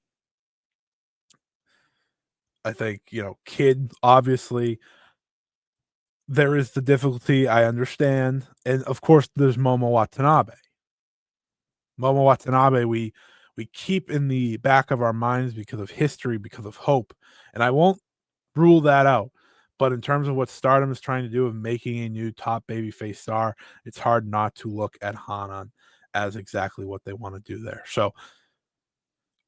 I think, Kid, obviously, there is the difficulty. I understand. And of course, there's Momo Watanabe. Momo Watanabe, we keep in the back of our minds because of history, because of hope. And I won't rule that out. But in terms of what Stardom is trying to do of making a new top babyface star, it's hard not to look at Hanan as exactly what they want to do there. So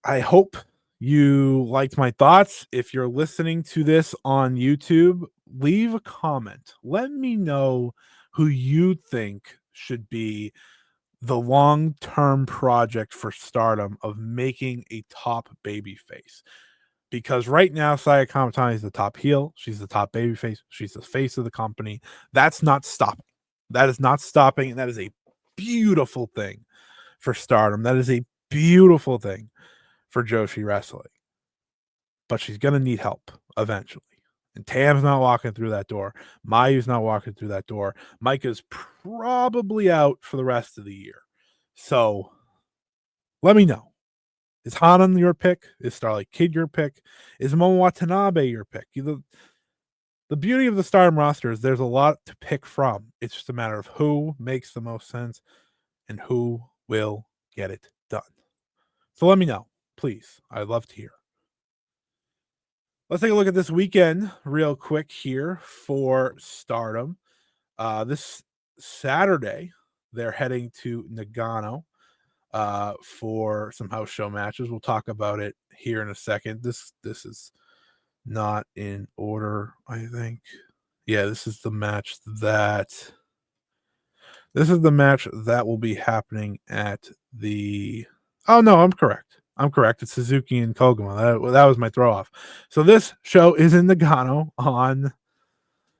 I hope you liked my thoughts. If you're listening to this on YouTube, leave a comment. Let me know who you think should be the long-term project for Stardom of making a top babyface. Because right now, Saya Kamitani is the top heel. She's the top babyface. She's the face of the company. That's not stopping. That is not stopping, and that is a beautiful thing for Stardom. That is a beautiful thing for Joshi Wrestling. But she's going to need help eventually. And Tam's not walking through that door. Mayu's not walking through that door. Micah's probably out for the rest of the year. So let me know. Is Hanan your pick? Is Starlight Kid your pick? Is Momo Watanabe your pick? The beauty of the Stardom roster is there's a lot to pick from. It's just a matter of who makes the most sense and who will get it done. So let me know, please. I'd love to hear. Let's take a look at this weekend real quick here for Stardom. This Saturday, they're heading to Nagano for some house show matches. We'll talk about it here in a second. This is not in order, I think. Yeah, this is the match that will be happening at the. Oh no, I'm correct. It's Suzuki and Koguma. That was my throw off. So this show is in Nagano on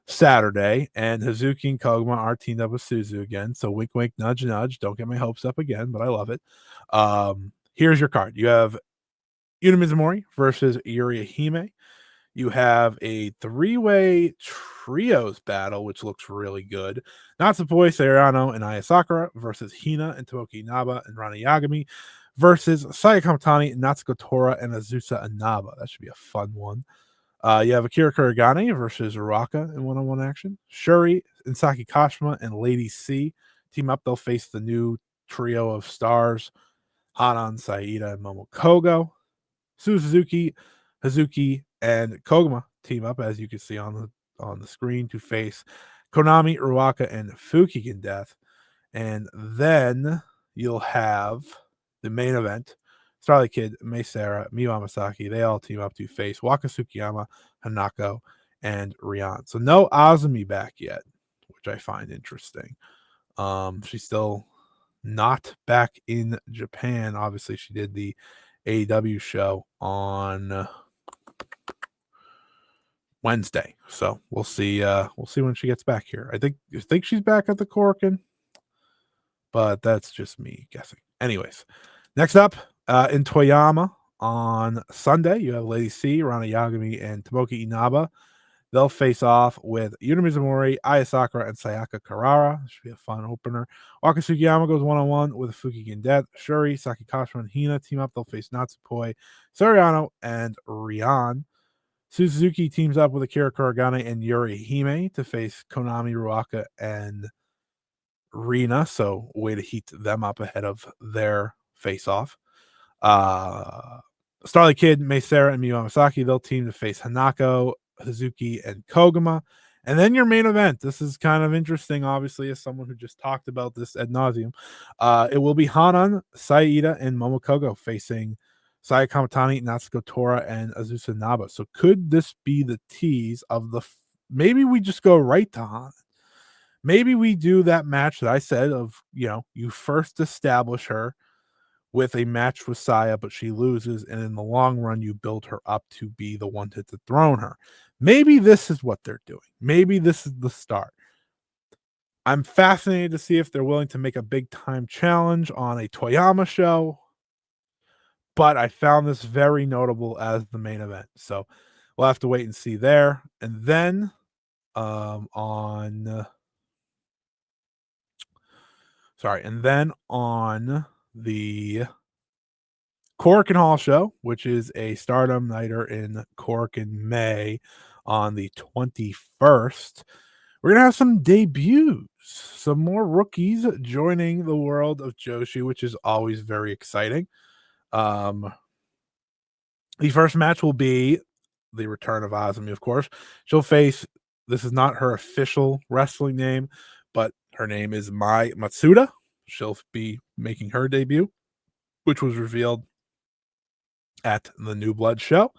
Saturday, and Hazuki and Koguma are teamed up with Suzu again. So wink, wink, nudge, nudge. Don't get my hopes up again, but I love it. Here's your card. You have Yuna Mizumori versus Yuri Hime. You have a three-way trios battle, which looks really good. Natsupoi, Sayano, and Aya Sakura versus Hina and Tomoki Inaba and Rana Yagami versus Saya Kamitani, Natsuko Tora, and Azusa Inaba. That should be a fun one. You have Akira Kuragane versus Uraka in one-on-one action. Syuri and Saki Kashima and Lady C team up. They'll face the new trio of stars, Hanan, Saida, and Momokogo. Suzuki, Hazuki, and Koguma team up, as you can see on the screen, to face Konami, Uraka, and Fukigen Death. And then you'll have the main event. Starlight Kid, Mei Sarah, Miyu Amasaki, they all team up to face Waka Tsukiyama, Hanako, and Rian. So no Azumi back yet, which I find interesting. She's still not back in Japan. Obviously, she did the AEW show on Wednesday. So we'll see. We'll see when she gets back here. I think she's back at the Korakuen, but that's just me guessing. Anyways, next up in Toyama on Sunday, you have Lady C, Rana Yagami, and Tomoki Inaba. They'll face off with Yuna Mizumori, Aya Sakura, and Sayaka Kurara. This should be a fun opener. Waka Tsukiyama goes one-on-one with Fuki Gendet. Syuri, Saki Kashima, and Hina team up. They'll face Natsupoi, Soriano, and Rian. Suzuki teams up with Akira Kuragane and Yuri Hime to face Konami, Ruaka, and Rina. So, way to heat them up ahead of their face-off. Starlight Kid, Mei Sarah, and Miyu Amasaki, they'll team to face Hanako, Hazuki, and Koguma. And then your main event. This is kind of interesting, obviously, as someone who just talked about this ad nauseum. It will be Hanan, Saida, and Momokogo facing Saya Kamitani, Natsuko Tora, and Azusa Naba. So could this be the tease of maybe we just go right to Hanan? Maybe we do that match that I said of, you first establish her with a match with Saya, but she loses, and in the long run, you build her up to be the one to dethrone her. Maybe this is what they're doing. Maybe this is the start. I'm fascinated to see if they're willing to make a big time challenge on a Toyama show, but I found this very notable as the main event. So we'll have to wait and see there. And then on the Korakuen Hall show, which is a Stardom Nighter in Korakuen, May on the 21st. We're going to have some debuts, some more rookies joining the world of Joshi, which is always very exciting. The first match will be the return of Azumi, of course. She'll face, this is not her official wrestling name, but her name is Mai Matsuda. She'll be making her debut, which was revealed at the New Blood show.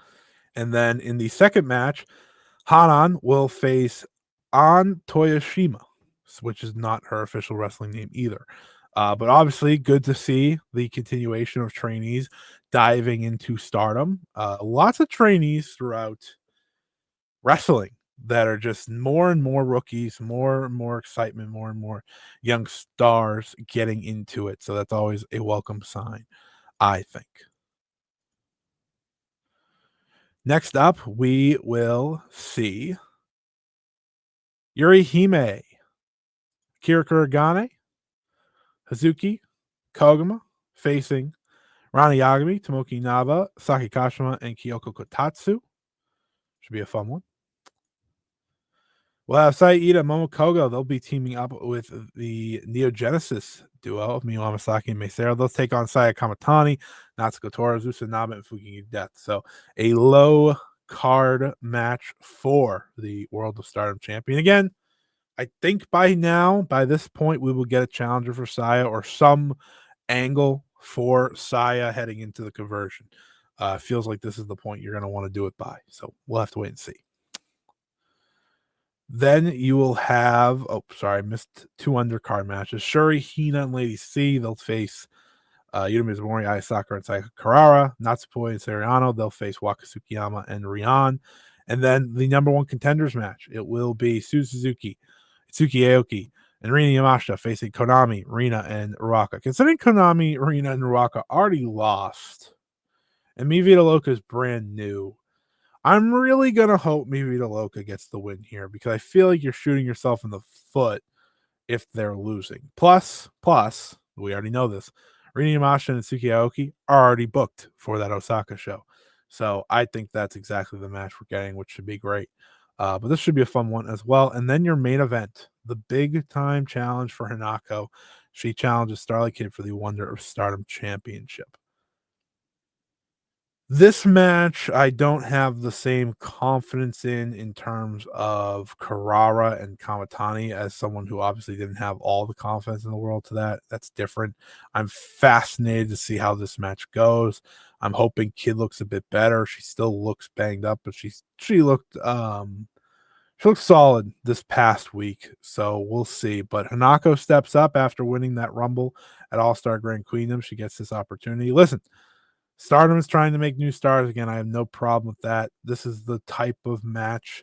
And then in the second match, Hanan will face An Toyoshima, which is not her official wrestling name either. But obviously, good to see the continuation of trainees diving into Stardom. Lots of trainees throughout wrestling that are just more and more rookies, more and more excitement, more and more young stars getting into it. So that's always a welcome sign, I think. Next up, we will see Yuri Hime, Kira Kuragane, Hazuki, Koguma facing Rana Yagami, Tomoki Inaba, Saki Kashima, and Kyoko Kotatsu. Should be a fun one. We'll have Saida and Momokogo. They'll be teaming up with the Neo Genesis duo of Miyu Amasaki and Meisera. They'll take on Saya Kamitani, Natsuko Tora, Azusa Naba, and Fuki Death. So a low card match for the World of Stardom champion. Again, I think by this point, we will get a challenger for Saya or some angle for Saya heading into the conversion. Feels like this is the point you're going to want to do it by. So we'll have to wait and see. Then you will have, I missed two undercard matches. Syuri, Hina, and Lady C. They'll face Yuna Mizumori, Aya Sakura, and Sayaka Kurara. Natsupoi and Soriano. They'll face Waka Tsukiyama and Rian. And then the number one contenders match. It will be Suzuki, Itsuki Aoki, and Rina Yamashita facing Konami, Rina, and Ruaka. Considering Konami, Rina, and Ruaka already lost, and Mi Vida Loca is brand new, I'm really going to hope Mi Vida Loca gets the win here because I feel like you're shooting yourself in the foot if they're losing. Plus, we already know this, Rina Yamashita and Itsuki Aoki are already booked for that Osaka show. So I think that's exactly the match we're getting, which should be great. But this should be a fun one as well. And then your main event, the big time challenge for Hanako. She challenges Starlight Kid for the Wonder of Stardom Championship. This match, I don't have the same confidence in terms of Kurara and Kamitani as someone who obviously didn't have all the confidence in the world to that. That's different. I'm fascinated to see how this match goes. I'm hoping Kid looks a bit better. She still looks banged up, but she looked She looks solid this past week, so we'll see. But Hanako steps up after winning that Rumble at All Star Grand Queendom. She gets this opportunity. Listen, Stardom is trying to make new stars again. I have no problem with that. This is the type of match.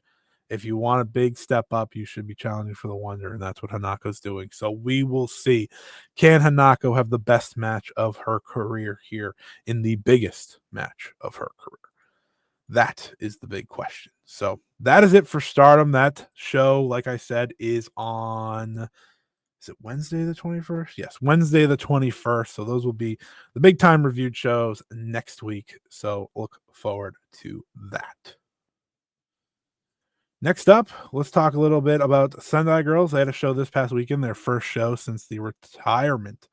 If you want a big step up, you should be challenging for the Wonder, and that's what Hanako's doing. So we will see. Can Hanako have the best match of her career here in the biggest match of her career? That is the big question. So that is it for Stardom. That show, like I said, is on, is it Wednesday the 21st? Yes, Wednesday the 21st. So those will be the big time reviewed shows next week. So look forward to that. Next up, let's talk a little bit about Sendai Girls. They had a show this past weekend, their first show since the retirement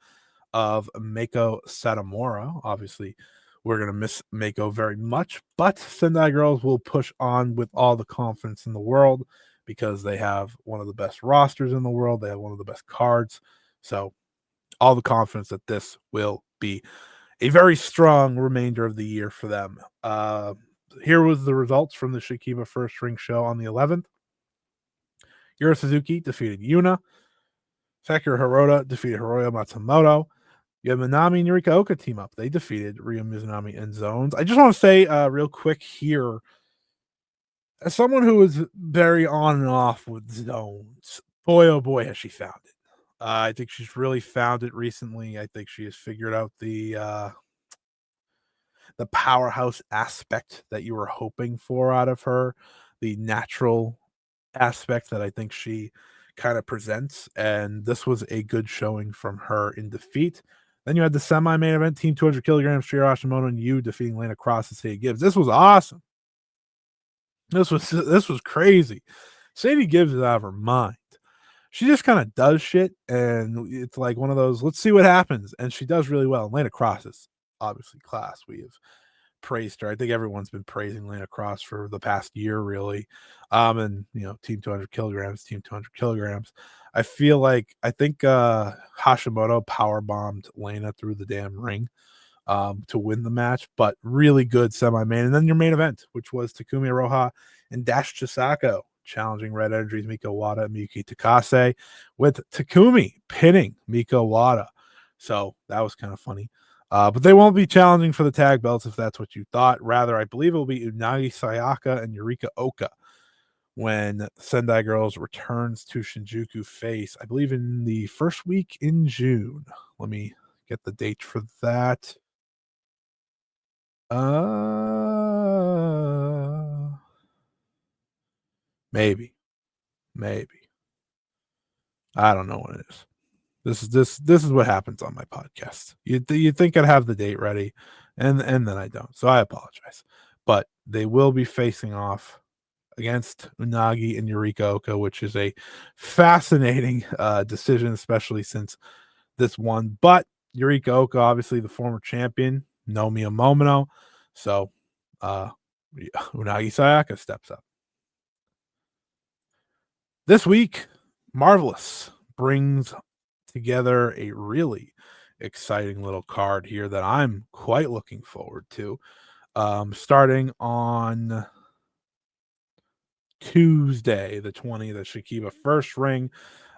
of Mako Satomura. Obviously, we're going to miss Mako very much, but Sendai Girls will push on with all the confidence in the world because they have one of the best rosters in the world. They have one of the best cards. So, all the confidence that this will be a very strong remainder of the year for them. Here was the results from the Shikiba First Ring show on the 11th. Yura Suzuki defeated Yuna. Sakura Hirota defeated Hiroya Matsumoto. You have Minami and Yurika Oka team up. They defeated Ryo Mizunami and Zones. I just want to say real quick here, as someone who is very on and off with Zones, boy, oh boy, has she found it. I think she's really found it recently. I think she has figured out the powerhouse aspect that you were hoping for out of her, the natural aspect that I think she kind of presents. And this was a good showing from her in defeat. Then you had the semi-main event, Team 200 kilograms, Shiro Hashimoto and Yu defeating Lana Cross and Sadie Gibbs. This was awesome. This was crazy. Sadie Gibbs is out of her mind. She just kind of does shit, and it's like one of those, let's see what happens. And she does really well. Lana Cross is obviously class. We have praised her. I think everyone's been praising Lana Cross for the past year, really. And Team 200 kilograms, Team 200 kilograms. I think Hashimoto power bombed Lana through the damn ring to win the match, but really good semi-main. And then your main event, which was Takumi Iroha and Dash Chisako challenging Red Energy's Miko Wada and Miyuki Takase, with Takumi pinning Miko Wada. So that was kind of funny. But they won't be challenging for the tag belts if that's what you thought. Rather, I believe it will be Unagi Sayaka and Yurika Oka when Sendai Girls returns to Shinjuku Face, I believe in the first week in June. Let me get the date for that. Maybe. I don't know when it is. This is what happens on my podcast. You think I'd have the date ready, and then I don't. So I apologize. But they will be facing off against Unagi and Yurika Oka, which is a fascinating decision, especially since this one. But Yurika Oka, obviously the former champion, Naomiya Momino. So Unagi Sayaka steps up. This week, Marvelous brings together a really exciting little card here that I'm quite looking forward to. Starting on Tuesday, the 20th, at Shikiba First Ring.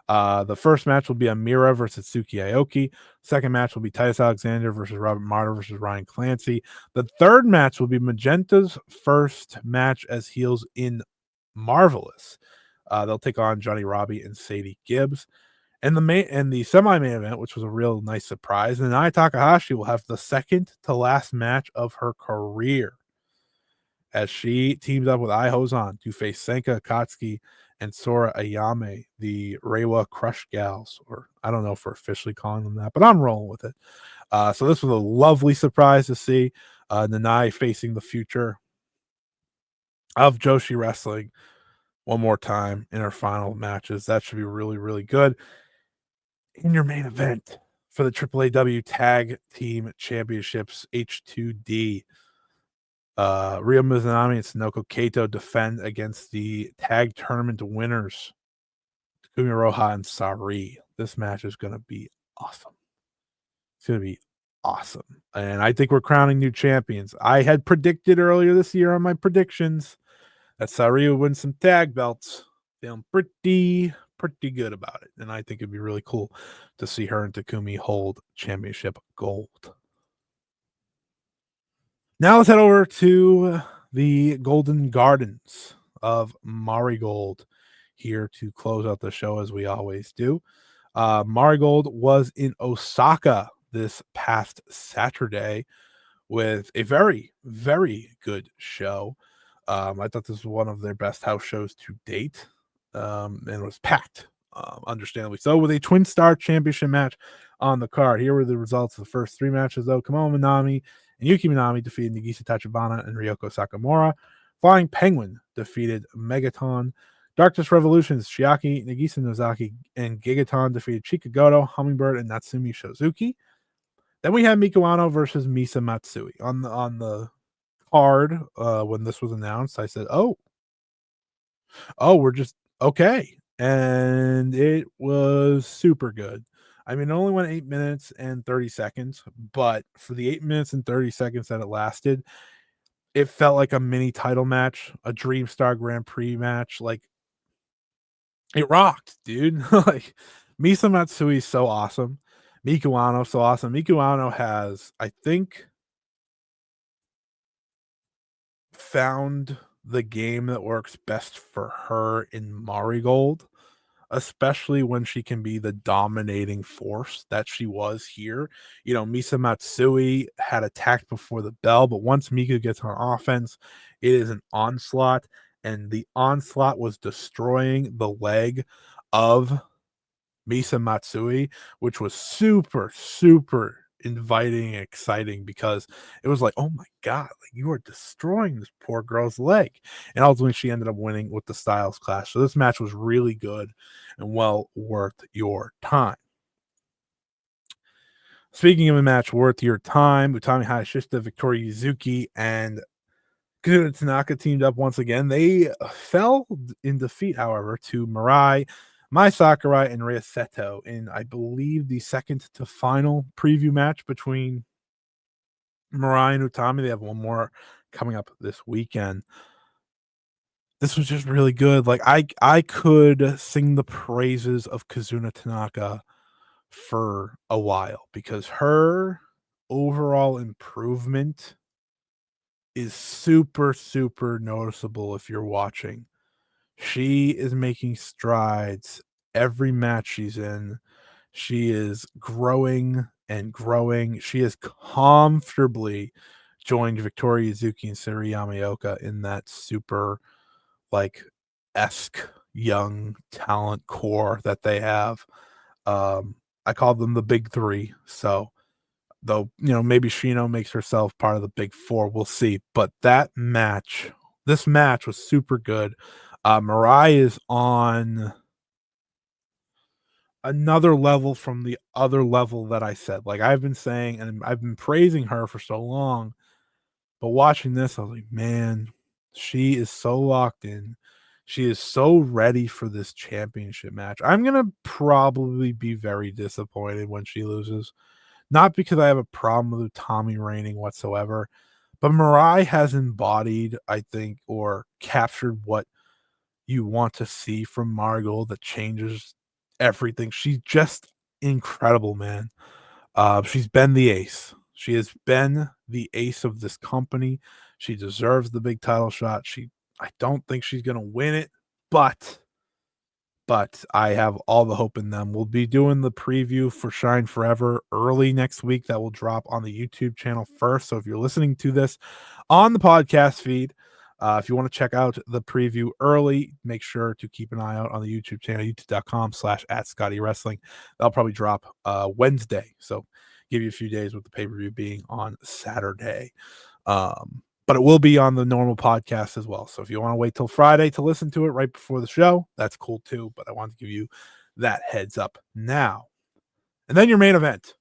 The first match will be Amira versus Tsuki Aoki. Second match will be Titus Alexander versus Robert Martyr versus Ryan Clancy. The third match will be Magenta's first match as heels in Marvelous. They'll take on Johnny Robbie and Sadie Gibbs. And the semi-main event, which was a real nice surprise, and Nai Takahashi will have the second to last match of her career as she teams up with Ai Hozan to face Senka Akatsuki and Sora Ayame, the Reiwa Crush Gals, or I don't know if we're officially calling them that, but I'm rolling with it. So this was a lovely surprise to see Nanai facing the future of Joshi Wrestling one more time in her final matches. That should be really, really good. In your main event for the AAAW Tag Team Championships H2D, Ryo Mizunami and Sonoko Kato defend against the tag tournament winners, Takumi Iroha and Sari. This match is going to be awesome. It's going to be awesome. And I think we're crowning new champions. I had predicted earlier this year on my predictions that Sari would win some tag belts. feeling pretty good about it, and I think it'd be really cool to see her and Takumi hold championship gold. Now let's head over to the Golden Gardens of Marigold here to close out the show as we always do. Marigold was in Osaka this past Saturday with a very good show. I thought this was one of their best house shows to date, and it was packed, understandably so, with a TwinStar Championship match on the card. Here were the results of the first three matches, though. Kamala Minami and Yuki Minami defeated Nagisa Tachibana and Ryoko Sakamura. Flying Penguin defeated Megaton. Darkness Revolutions, Shiaki, Nagisa Nozaki, and Gigaton defeated Chikagoto, Hummingbird, and Natsumi Shozuki. Then we had Mikuano versus Misa Matsui on the card. When this was announced, I said, we're just okay," and it was super good. I mean, it only went 8 minutes and 30 seconds, but for the 8 minutes and 30 seconds that it lasted, it felt like a mini title match, a Dreamstar Grand Prix match. Like, it rocked, dude. Like, Misa Matsui is so awesome. Miku Ano so awesome. Miku Ano has, I think, found the game that works best for her in Marigold, especially when she can be the dominating force that she was here. You know, Misa Matsui had attacked before the bell, but once Miku gets on offense, it is an onslaught, and the onslaught was destroying the leg of Misa Matsui, which was super inviting and exciting because it was like, oh my god, like, you are destroying this poor girl's leg. And ultimately she ended up winning with the Styles Clash. So this match was really good and well worth your time. Speaking of a match worth your time, Utami Hayashishita, Victoria Yuzuki, and Kazuna Tanaka teamed up once again. They fell in defeat, however, to Mirai, Mai Sakurai, and Rhea Seto in, I believe, the second to final preview match between Mirai and Utami. They have one more coming up this weekend. This was just really good. Like, I could sing the praises of Kazuna Tanaka for a while because her overall improvement is super noticeable if you're watching. She is making strides every match she's in. She is growing and growing. She has comfortably joined Victoria Yuzuki and Syuri Yamaoka in that super, like, esque young talent core that they have. I call them the big three. So, though, you know, maybe Shino makes herself part of the big four. We'll see. But this match was super good. Mirai is on another level from the other level that I said. Like, I've been saying, and I've been praising her for so long, but watching this, I was like, man, she is so locked in. She is so ready for this championship match. I'm gonna probably be very disappointed when she loses. Not because I have a problem with Tommy reigning whatsoever, but Mirai has embodied, I think, or captured what you want to see from Margot that changes everything. She's just incredible, man. She's been the ace. She has been the ace of this company. She deserves the big title shot. I don't think she's gonna win it, but I have all the hope in them. We'll be doing the preview for Shine Forever early next week. That will drop on the YouTube channel first. So if you're listening to this on the podcast feed, if you want to check out the preview early, make sure to keep an eye out on the YouTube channel, youtube.com/@ScottyWrestling. That'll probably drop Wednesday. So give you a few days with the pay-per-view being on Saturday. But it will be on the normal podcast as well. So if you want to wait till Friday to listen to it right before the show, that's cool too. But I want to give you that heads up now. And then your main event.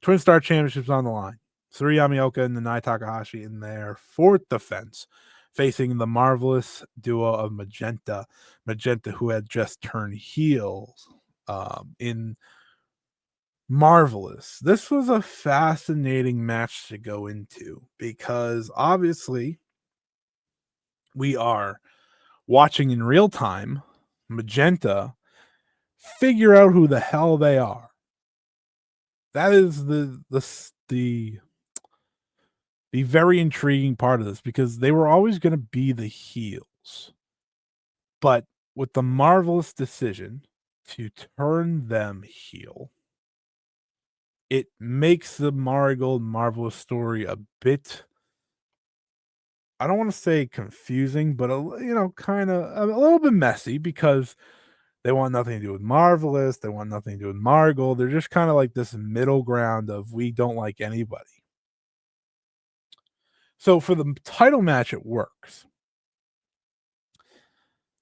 TwinStar Championships on the line. Syuri Yamaoka and Nanae Takahashi in their fourth defense, facing the marvelous duo of Magenta. Magenta, who had just turned heels in Marvelous. This was a fascinating match to go into because obviously we are watching in real time Magenta figure out who the hell they are. That is the very intriguing part of this, because they were always going to be the heels. But with the marvelous decision to turn them heel, it makes the Marigold Marvelous story a bit, I don't want to say confusing, but kind of a little bit messy, because they want nothing to do with Marvelous, they want nothing to do with Marigold. They're just kind of like this middle ground of we don't like anybody. So for the title match, it works.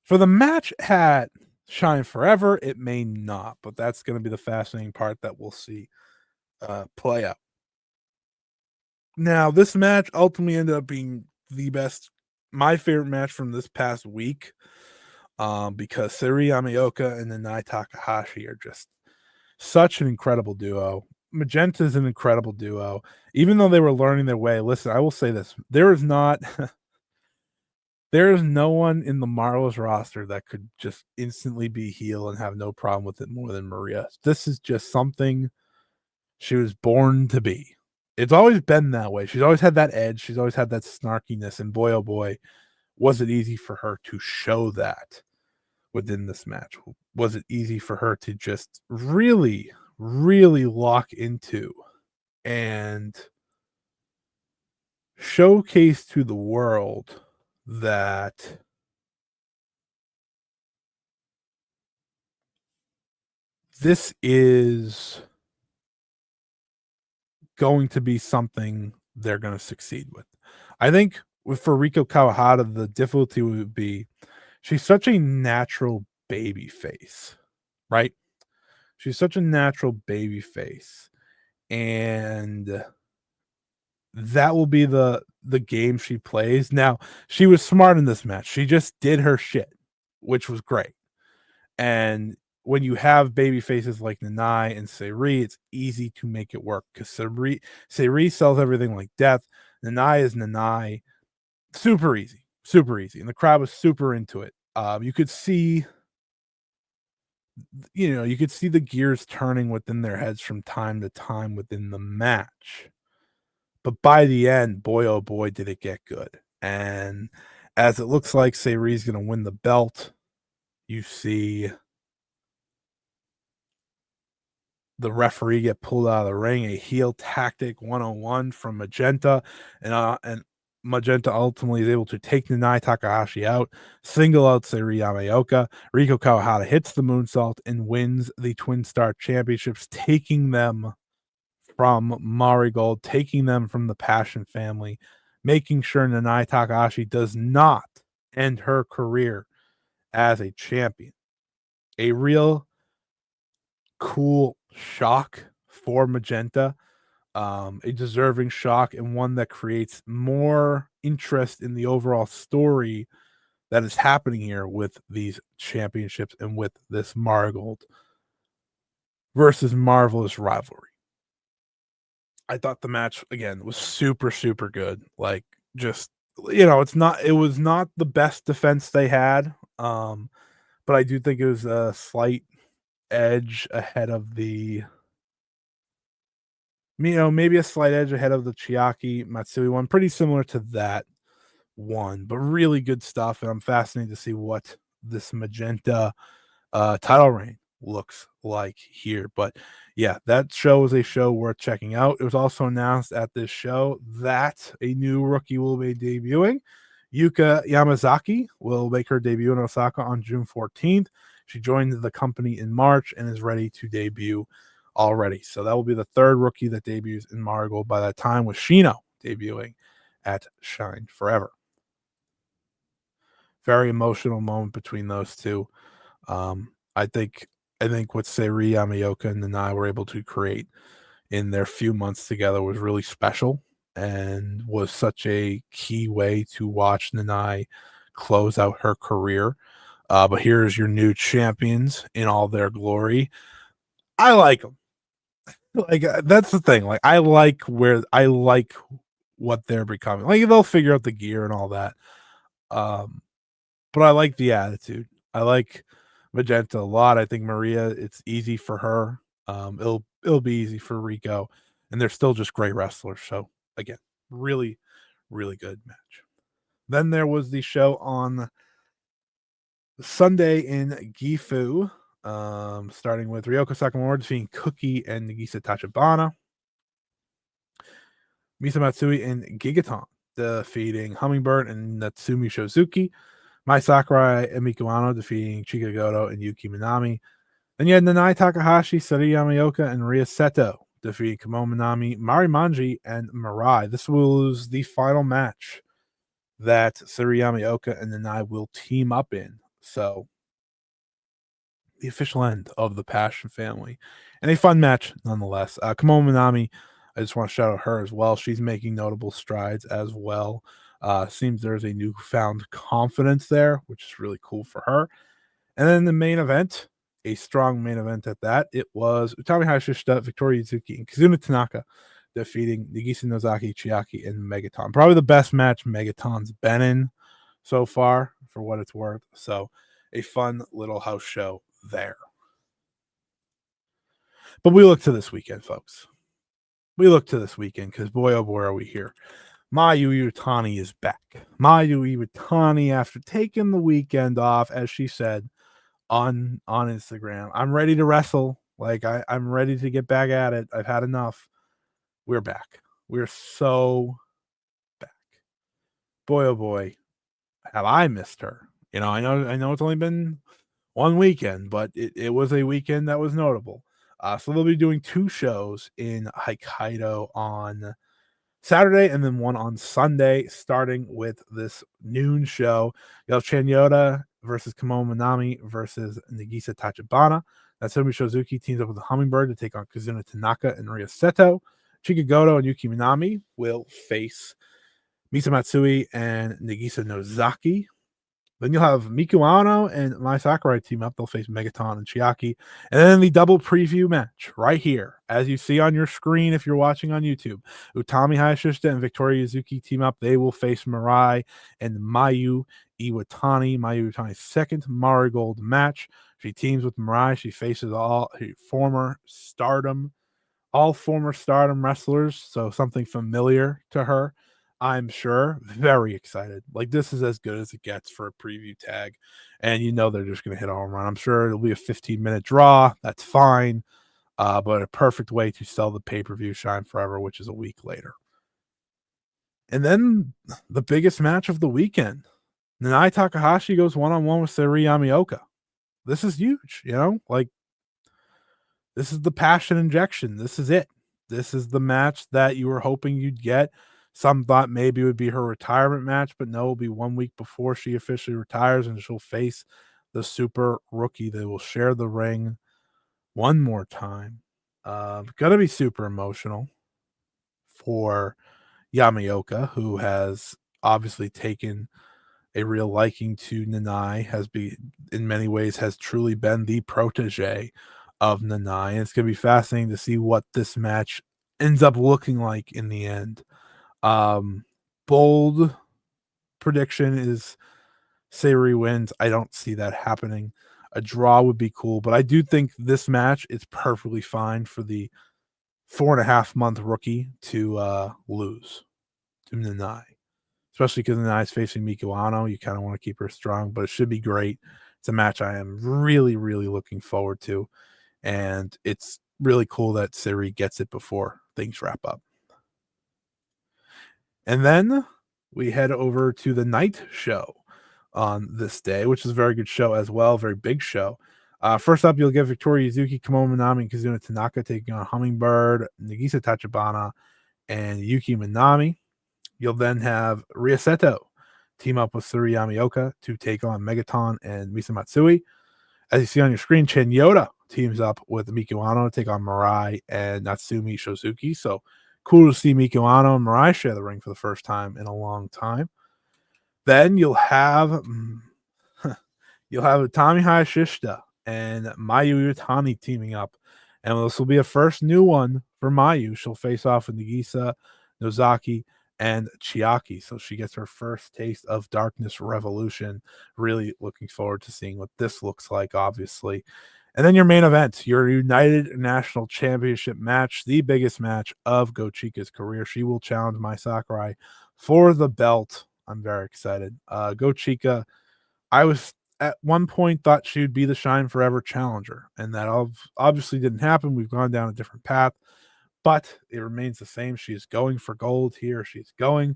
For the match at Shine Forever, it may not, but that's going to be the fascinating part that we'll see play out. Now, this match ultimately ended up being my favorite match from this past week, because Syuri Yamaoka and Nanae Takahashi are just such an incredible duo. Magenta is an incredible duo. Even though they were learning their way, listen, I will say this: there is no one in the Marvelous roster that could just instantly be heel and have no problem with it more than Maria. This is just something she was born to be. It's always been that way. She's always had that edge. She's always had that snarkiness. And boy, oh boy, was it easy for her to show that within this match. Was it easy for her to just really, really lock into and showcase to the world that this is going to be something they're going to succeed with. I think for Riko Kawahata, the difficulty would be she's such a natural baby face, right? She's such a natural baby face. And that will be the game she plays. Now, she was smart in this match. She just did her shit, which was great. And when you have baby faces like Nanae and Syuri, it's easy to make it work, because Syuri sells everything like death. Nanae is Nanae. Super easy. Super easy. And the crowd was super into it. You could see the gears turning within their heads from time to time within the match. But by the end, boy, oh boy, did it get good. And as it looks like Sayuri's going to win the belt, you see the referee get pulled out of the ring, a heel tactic 101 from Magenta, and Magenta ultimately is able to take Nanae Takahashi out, single out Syuri Yamaoka. Riko Kawahata hits the moonsault and wins the TwinStar Championships, taking them from Marigold, taking them from the Passion family, making sure Nanae Takahashi does not end her career as a champion. A real cool shock for Magenta, a deserving shock, and one that creates more interest in the overall story that is happening here with these championships and with this Marigold versus Marvelous rivalry. I thought the match again was super, super good. Like, just it was not the best defense they had. But I do think it was a slight edge ahead of maybe a slight edge ahead of the Chiaki Matsui one, pretty similar to that one, but really good stuff. And I'm fascinated to see what this Magenta title reign looks like here. But yeah, that show is a show worth checking out. It was also announced at this show that a new rookie will be debuting. Yuka Yamazaki will make her debut in Osaka on June 14th. She joined the company in March and is ready to debut already. So that will be the third rookie that debuts in Marigold by that time, with Shino debuting at Shine Forever. Very emotional moment between those two. I think what Sayuri Yamaoka and Nanae were able to create in their few months together was really special, and was such a key way to watch Nanae close out her career. But here's your new champions in all their glory. I like them. Like, that's the thing. Like, I like what they're becoming. Like, they'll figure out the gear and all that. but I like the attitude. I like Magenta a lot. I think Maria, it's easy for her. It'll be easy for Rico, and they're still just great wrestlers. So again, really, really good match. Then there was the show on Sunday in Gifu, starting with Ryoko Sakamura defeating Cookie and Nagisa Tachibana. Misa Matsui and Gigaton defeating Hummingbird and Natsumi Shozuki. Mai Sakurai and Mikuano defeating Chika Goto and Yuki Minami. Then you had Nanai Takahashi, Sari Yamaoka, and Rhea Seto defeating Kamo Minami, Mari Manji, and Mirai. This was the final match that Sari Yamaoka and Nanai will team up in. So, the official end of the Passion family. And a fun match nonetheless. Kamo Minami, I just want to shout out her as well. She's making notable strides as well. Seems there's a newfound confidence there, which is really cool for her. And then the main event, a strong main event at that, it was Utami Hayashishita, Victoria Yuzuki, and Kazuna Tanaka defeating Nagisa Nozaki, Chiaki, and Megaton. Probably the best match Megaton's been in so far, for what it's worth. So a fun little house show there. But we look to this weekend, folks. We look to this weekend because boy, oh boy, are we here. Mayu Iwatani is back. Mayu Iwatani, after taking the weekend off, as she said on Instagram, I'm ready to wrestle. Like I'm ready to get back at it. I've had enough. We're back. We're so back. Boy, oh boy, have I missed her. I know it's only been one weekend, but it was a weekend that was notable. So they'll be doing 2 shows in Hokkaido on Saturday and then one on Sunday, starting with this noon show. You have Chanyota versus Kamo Minami versus Nagisa Tachibana. Natsumi Shozuki teams up with the Hummingbird to take on Kazuna Tanaka and Rhea Seto. Chika Goto and Yuki Minami will face Misa Matsui and Nagisa Nozaki. Then you'll have Mikuano and Mai Sakurai team up. They'll face Megaton and Chiaki. And then the double preview match right here, as you see on your screen if you're watching on YouTube. Utami Hayashishita and Victoria Yuzuki team up. They will face Mirai and Mayu Iwatani. Mayu Iwatani's second Marigold match. She teams with Mirai. She faces all former Stardom wrestlers, so something familiar to her. I'm sure. Very excited. Like, this is as good as it gets for a preview tag. And they're just going to hit a home run. I'm sure it'll be a 15-minute draw. That's fine. But a perfect way to sell the pay-per-view Shine Forever, which is a week later. And then the biggest match of the weekend. Nanai Takahashi goes one-on-one with Syuri Yamaoka. This is huge, Like, this is the passion injection. This is it. This is the match that you were hoping you'd get. Some thought maybe it would be her retirement match, but no, it'll be 1 week before she officially retires, and she'll face the super rookie. They will share the ring one more time. Gonna be super emotional for Yamaoka, who has obviously taken a real liking to Nanai, in many ways has truly been the protege of Nanai. And it's gonna be fascinating to see what this match ends up looking like in the end. Bold prediction is Sayuri wins. I don't see that happening. A draw would be cool, but I do think this match is perfectly fine for the 4.5-month rookie to lose to Nanai, especially because Nanai is facing Mikuano. You kind of want to keep her strong, but it should be great. It's a match I am really, really looking forward to, and it's really cool that Sayuri gets it before things wrap up. And then we head over to the night show on this day, which is a very good show as well, very big show. First up, you'll get Victoria Yuzuki, Kamo Minami, and Kazuna Tanaka taking on Hummingbird, Nagisa Tachibana, and Yuki Minami. You'll then have Rhea Seto team up with Syuri Yamaoka to take on Megaton and Misa Matsui. As you see on your screen, Chanyota teams up with Mikuano to take on Mirai and Natsumi Shozuki. So cool to see Mikuano and Mirai share the ring for the first time in a long time. Then you'll have Utami Hayashishita and Mayu Iwatani teaming up. And this will be a first new one for Mayu. She'll face off with Nagisa Nozaki and Chiaki. So she gets her first taste of Darkness Revolution. Really looking forward to seeing what this looks like, obviously. And then your main event, your United National Championship match, the biggest match of Gochika's career. She will challenge Mai Sakurai for the belt. I'm very excited. Gochika, I was at one point thought she would be the Shine Forever challenger, and that obviously didn't happen. We've gone down a different path, but it remains the same. She is going for gold here. She's going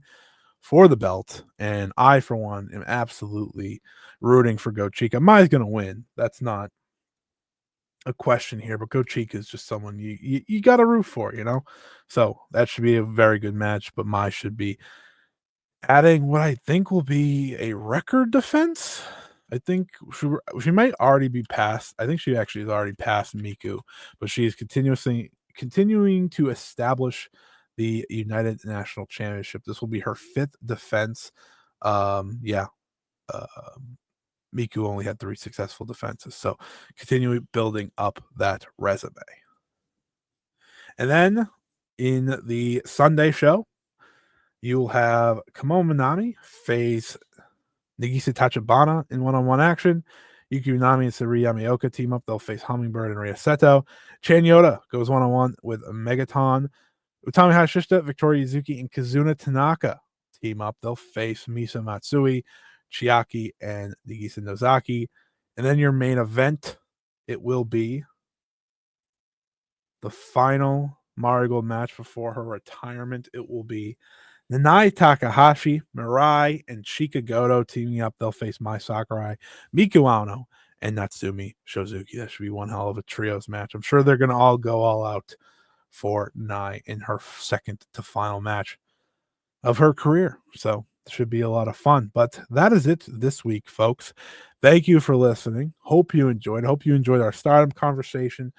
for the belt, and I, for one, am absolutely rooting for Gochika. Mai's going to win. That's not a question here, but Gochika is just someone you got to root for, you know? So that should be a very good match, but Mai should be adding what I think will be a record defense. I think she might already be past. I think she actually is already past Miku, but she is continuing to establish the United National Championship. This will be her 5th defense. Yeah. Miku only had 3 successful defenses, so continuing building up that resume. And then in the Sunday show, you'll have Kamo Minami face Nagisa Tachibana in one-on-one action. Yuki Unami and Syuri Yamaoka team up. They'll face Hummingbird and Rhea Seto. Chan Yoda goes one-on-one with Megaton. Utami Hayashishita, Victoria Yuzuki, and Kazuna Tanaka team up. They'll face Misa Matsui, Chiaki, and Nagisa Nozaki. And then your main event, it will be the final Marigold match before her retirement. It will be Nanai Takahashi, Mirai, and Chika Goto teaming up. They'll face Mai Sakurai, Miku Ano, and Natsumi Shozuki. That should be one hell of a trios match. I'm sure they're going to all go all out for Nai in her second to final match of her career. So it should be a lot of fun. But that is it this week, folks. Thank you for listening. Hope you enjoyed. Hope you enjoyed our Stardom conversation,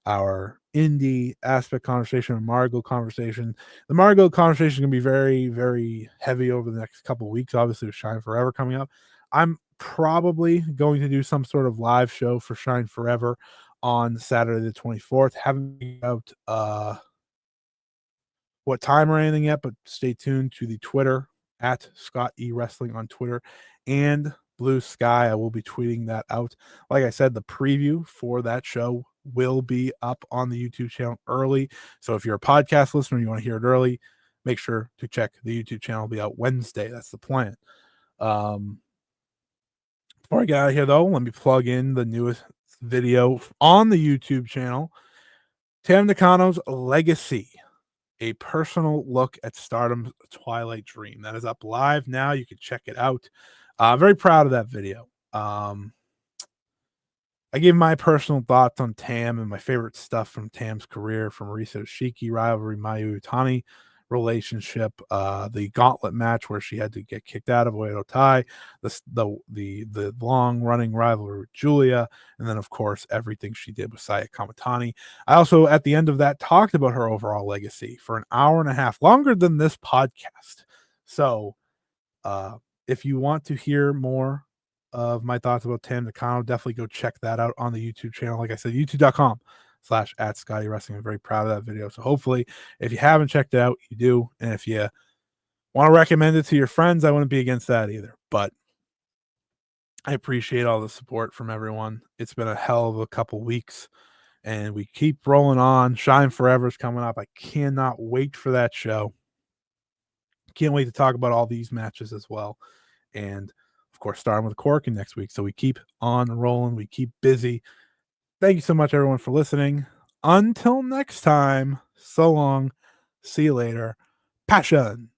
our indie aspect conversation, and Marigold conversation. The Marigold conversation is going to be very, very heavy over the next couple of weeks. Obviously, with Shine Forever coming up, I'm probably going to do some sort of live show for Shine Forever on Saturday the 24th. Haven't figured out what time or anything yet, but stay tuned to the Twitter at Scott E Wrestling on Twitter and Blue Sky. I will be tweeting that out. Like I said, the preview for that show will be up on the YouTube channel early. So if you're a podcast listener and you want to hear it early, make sure to check the YouTube channel. It'll be out Wednesday. That's the plan. Before I get out of here, though, let me plug in the newest video on the YouTube channel, Tam Nakano's Legacy, a personal look at Stardom's Twilight Dream. That is up live now. You can check it out. Very proud of that video. I gave my personal thoughts on Tam and my favorite stuff from Tam's career, from Risa Shiki rivalry, Mayu Utani relationship, the gauntlet match where she had to get kicked out of Oedo Tai, the long running rivalry with Julia, and then of course everything she did with Saya Kamitani. I also at the end of that talked about her overall legacy for an hour and a half, longer than this podcast. So if you want to hear more of my thoughts about Tam Nakano, definitely go check that out on the YouTube channel. Like I said, youtube.com/@Scotty Wrestling. I'm very proud of that video. So hopefully, if you haven't checked it out, you do. And if you want to recommend it to your friends, I wouldn't be against that either. But I appreciate all the support from everyone. It's been a hell of a couple weeks, and we keep rolling on. Shine Forever is coming up. I cannot wait for that show. Can't wait to talk about all these matches as well. And of course, starting with Korakuen next week. So we keep on rolling. We keep busy. Thank you so much, everyone, for listening. Until next time, so long. See you later. Passion.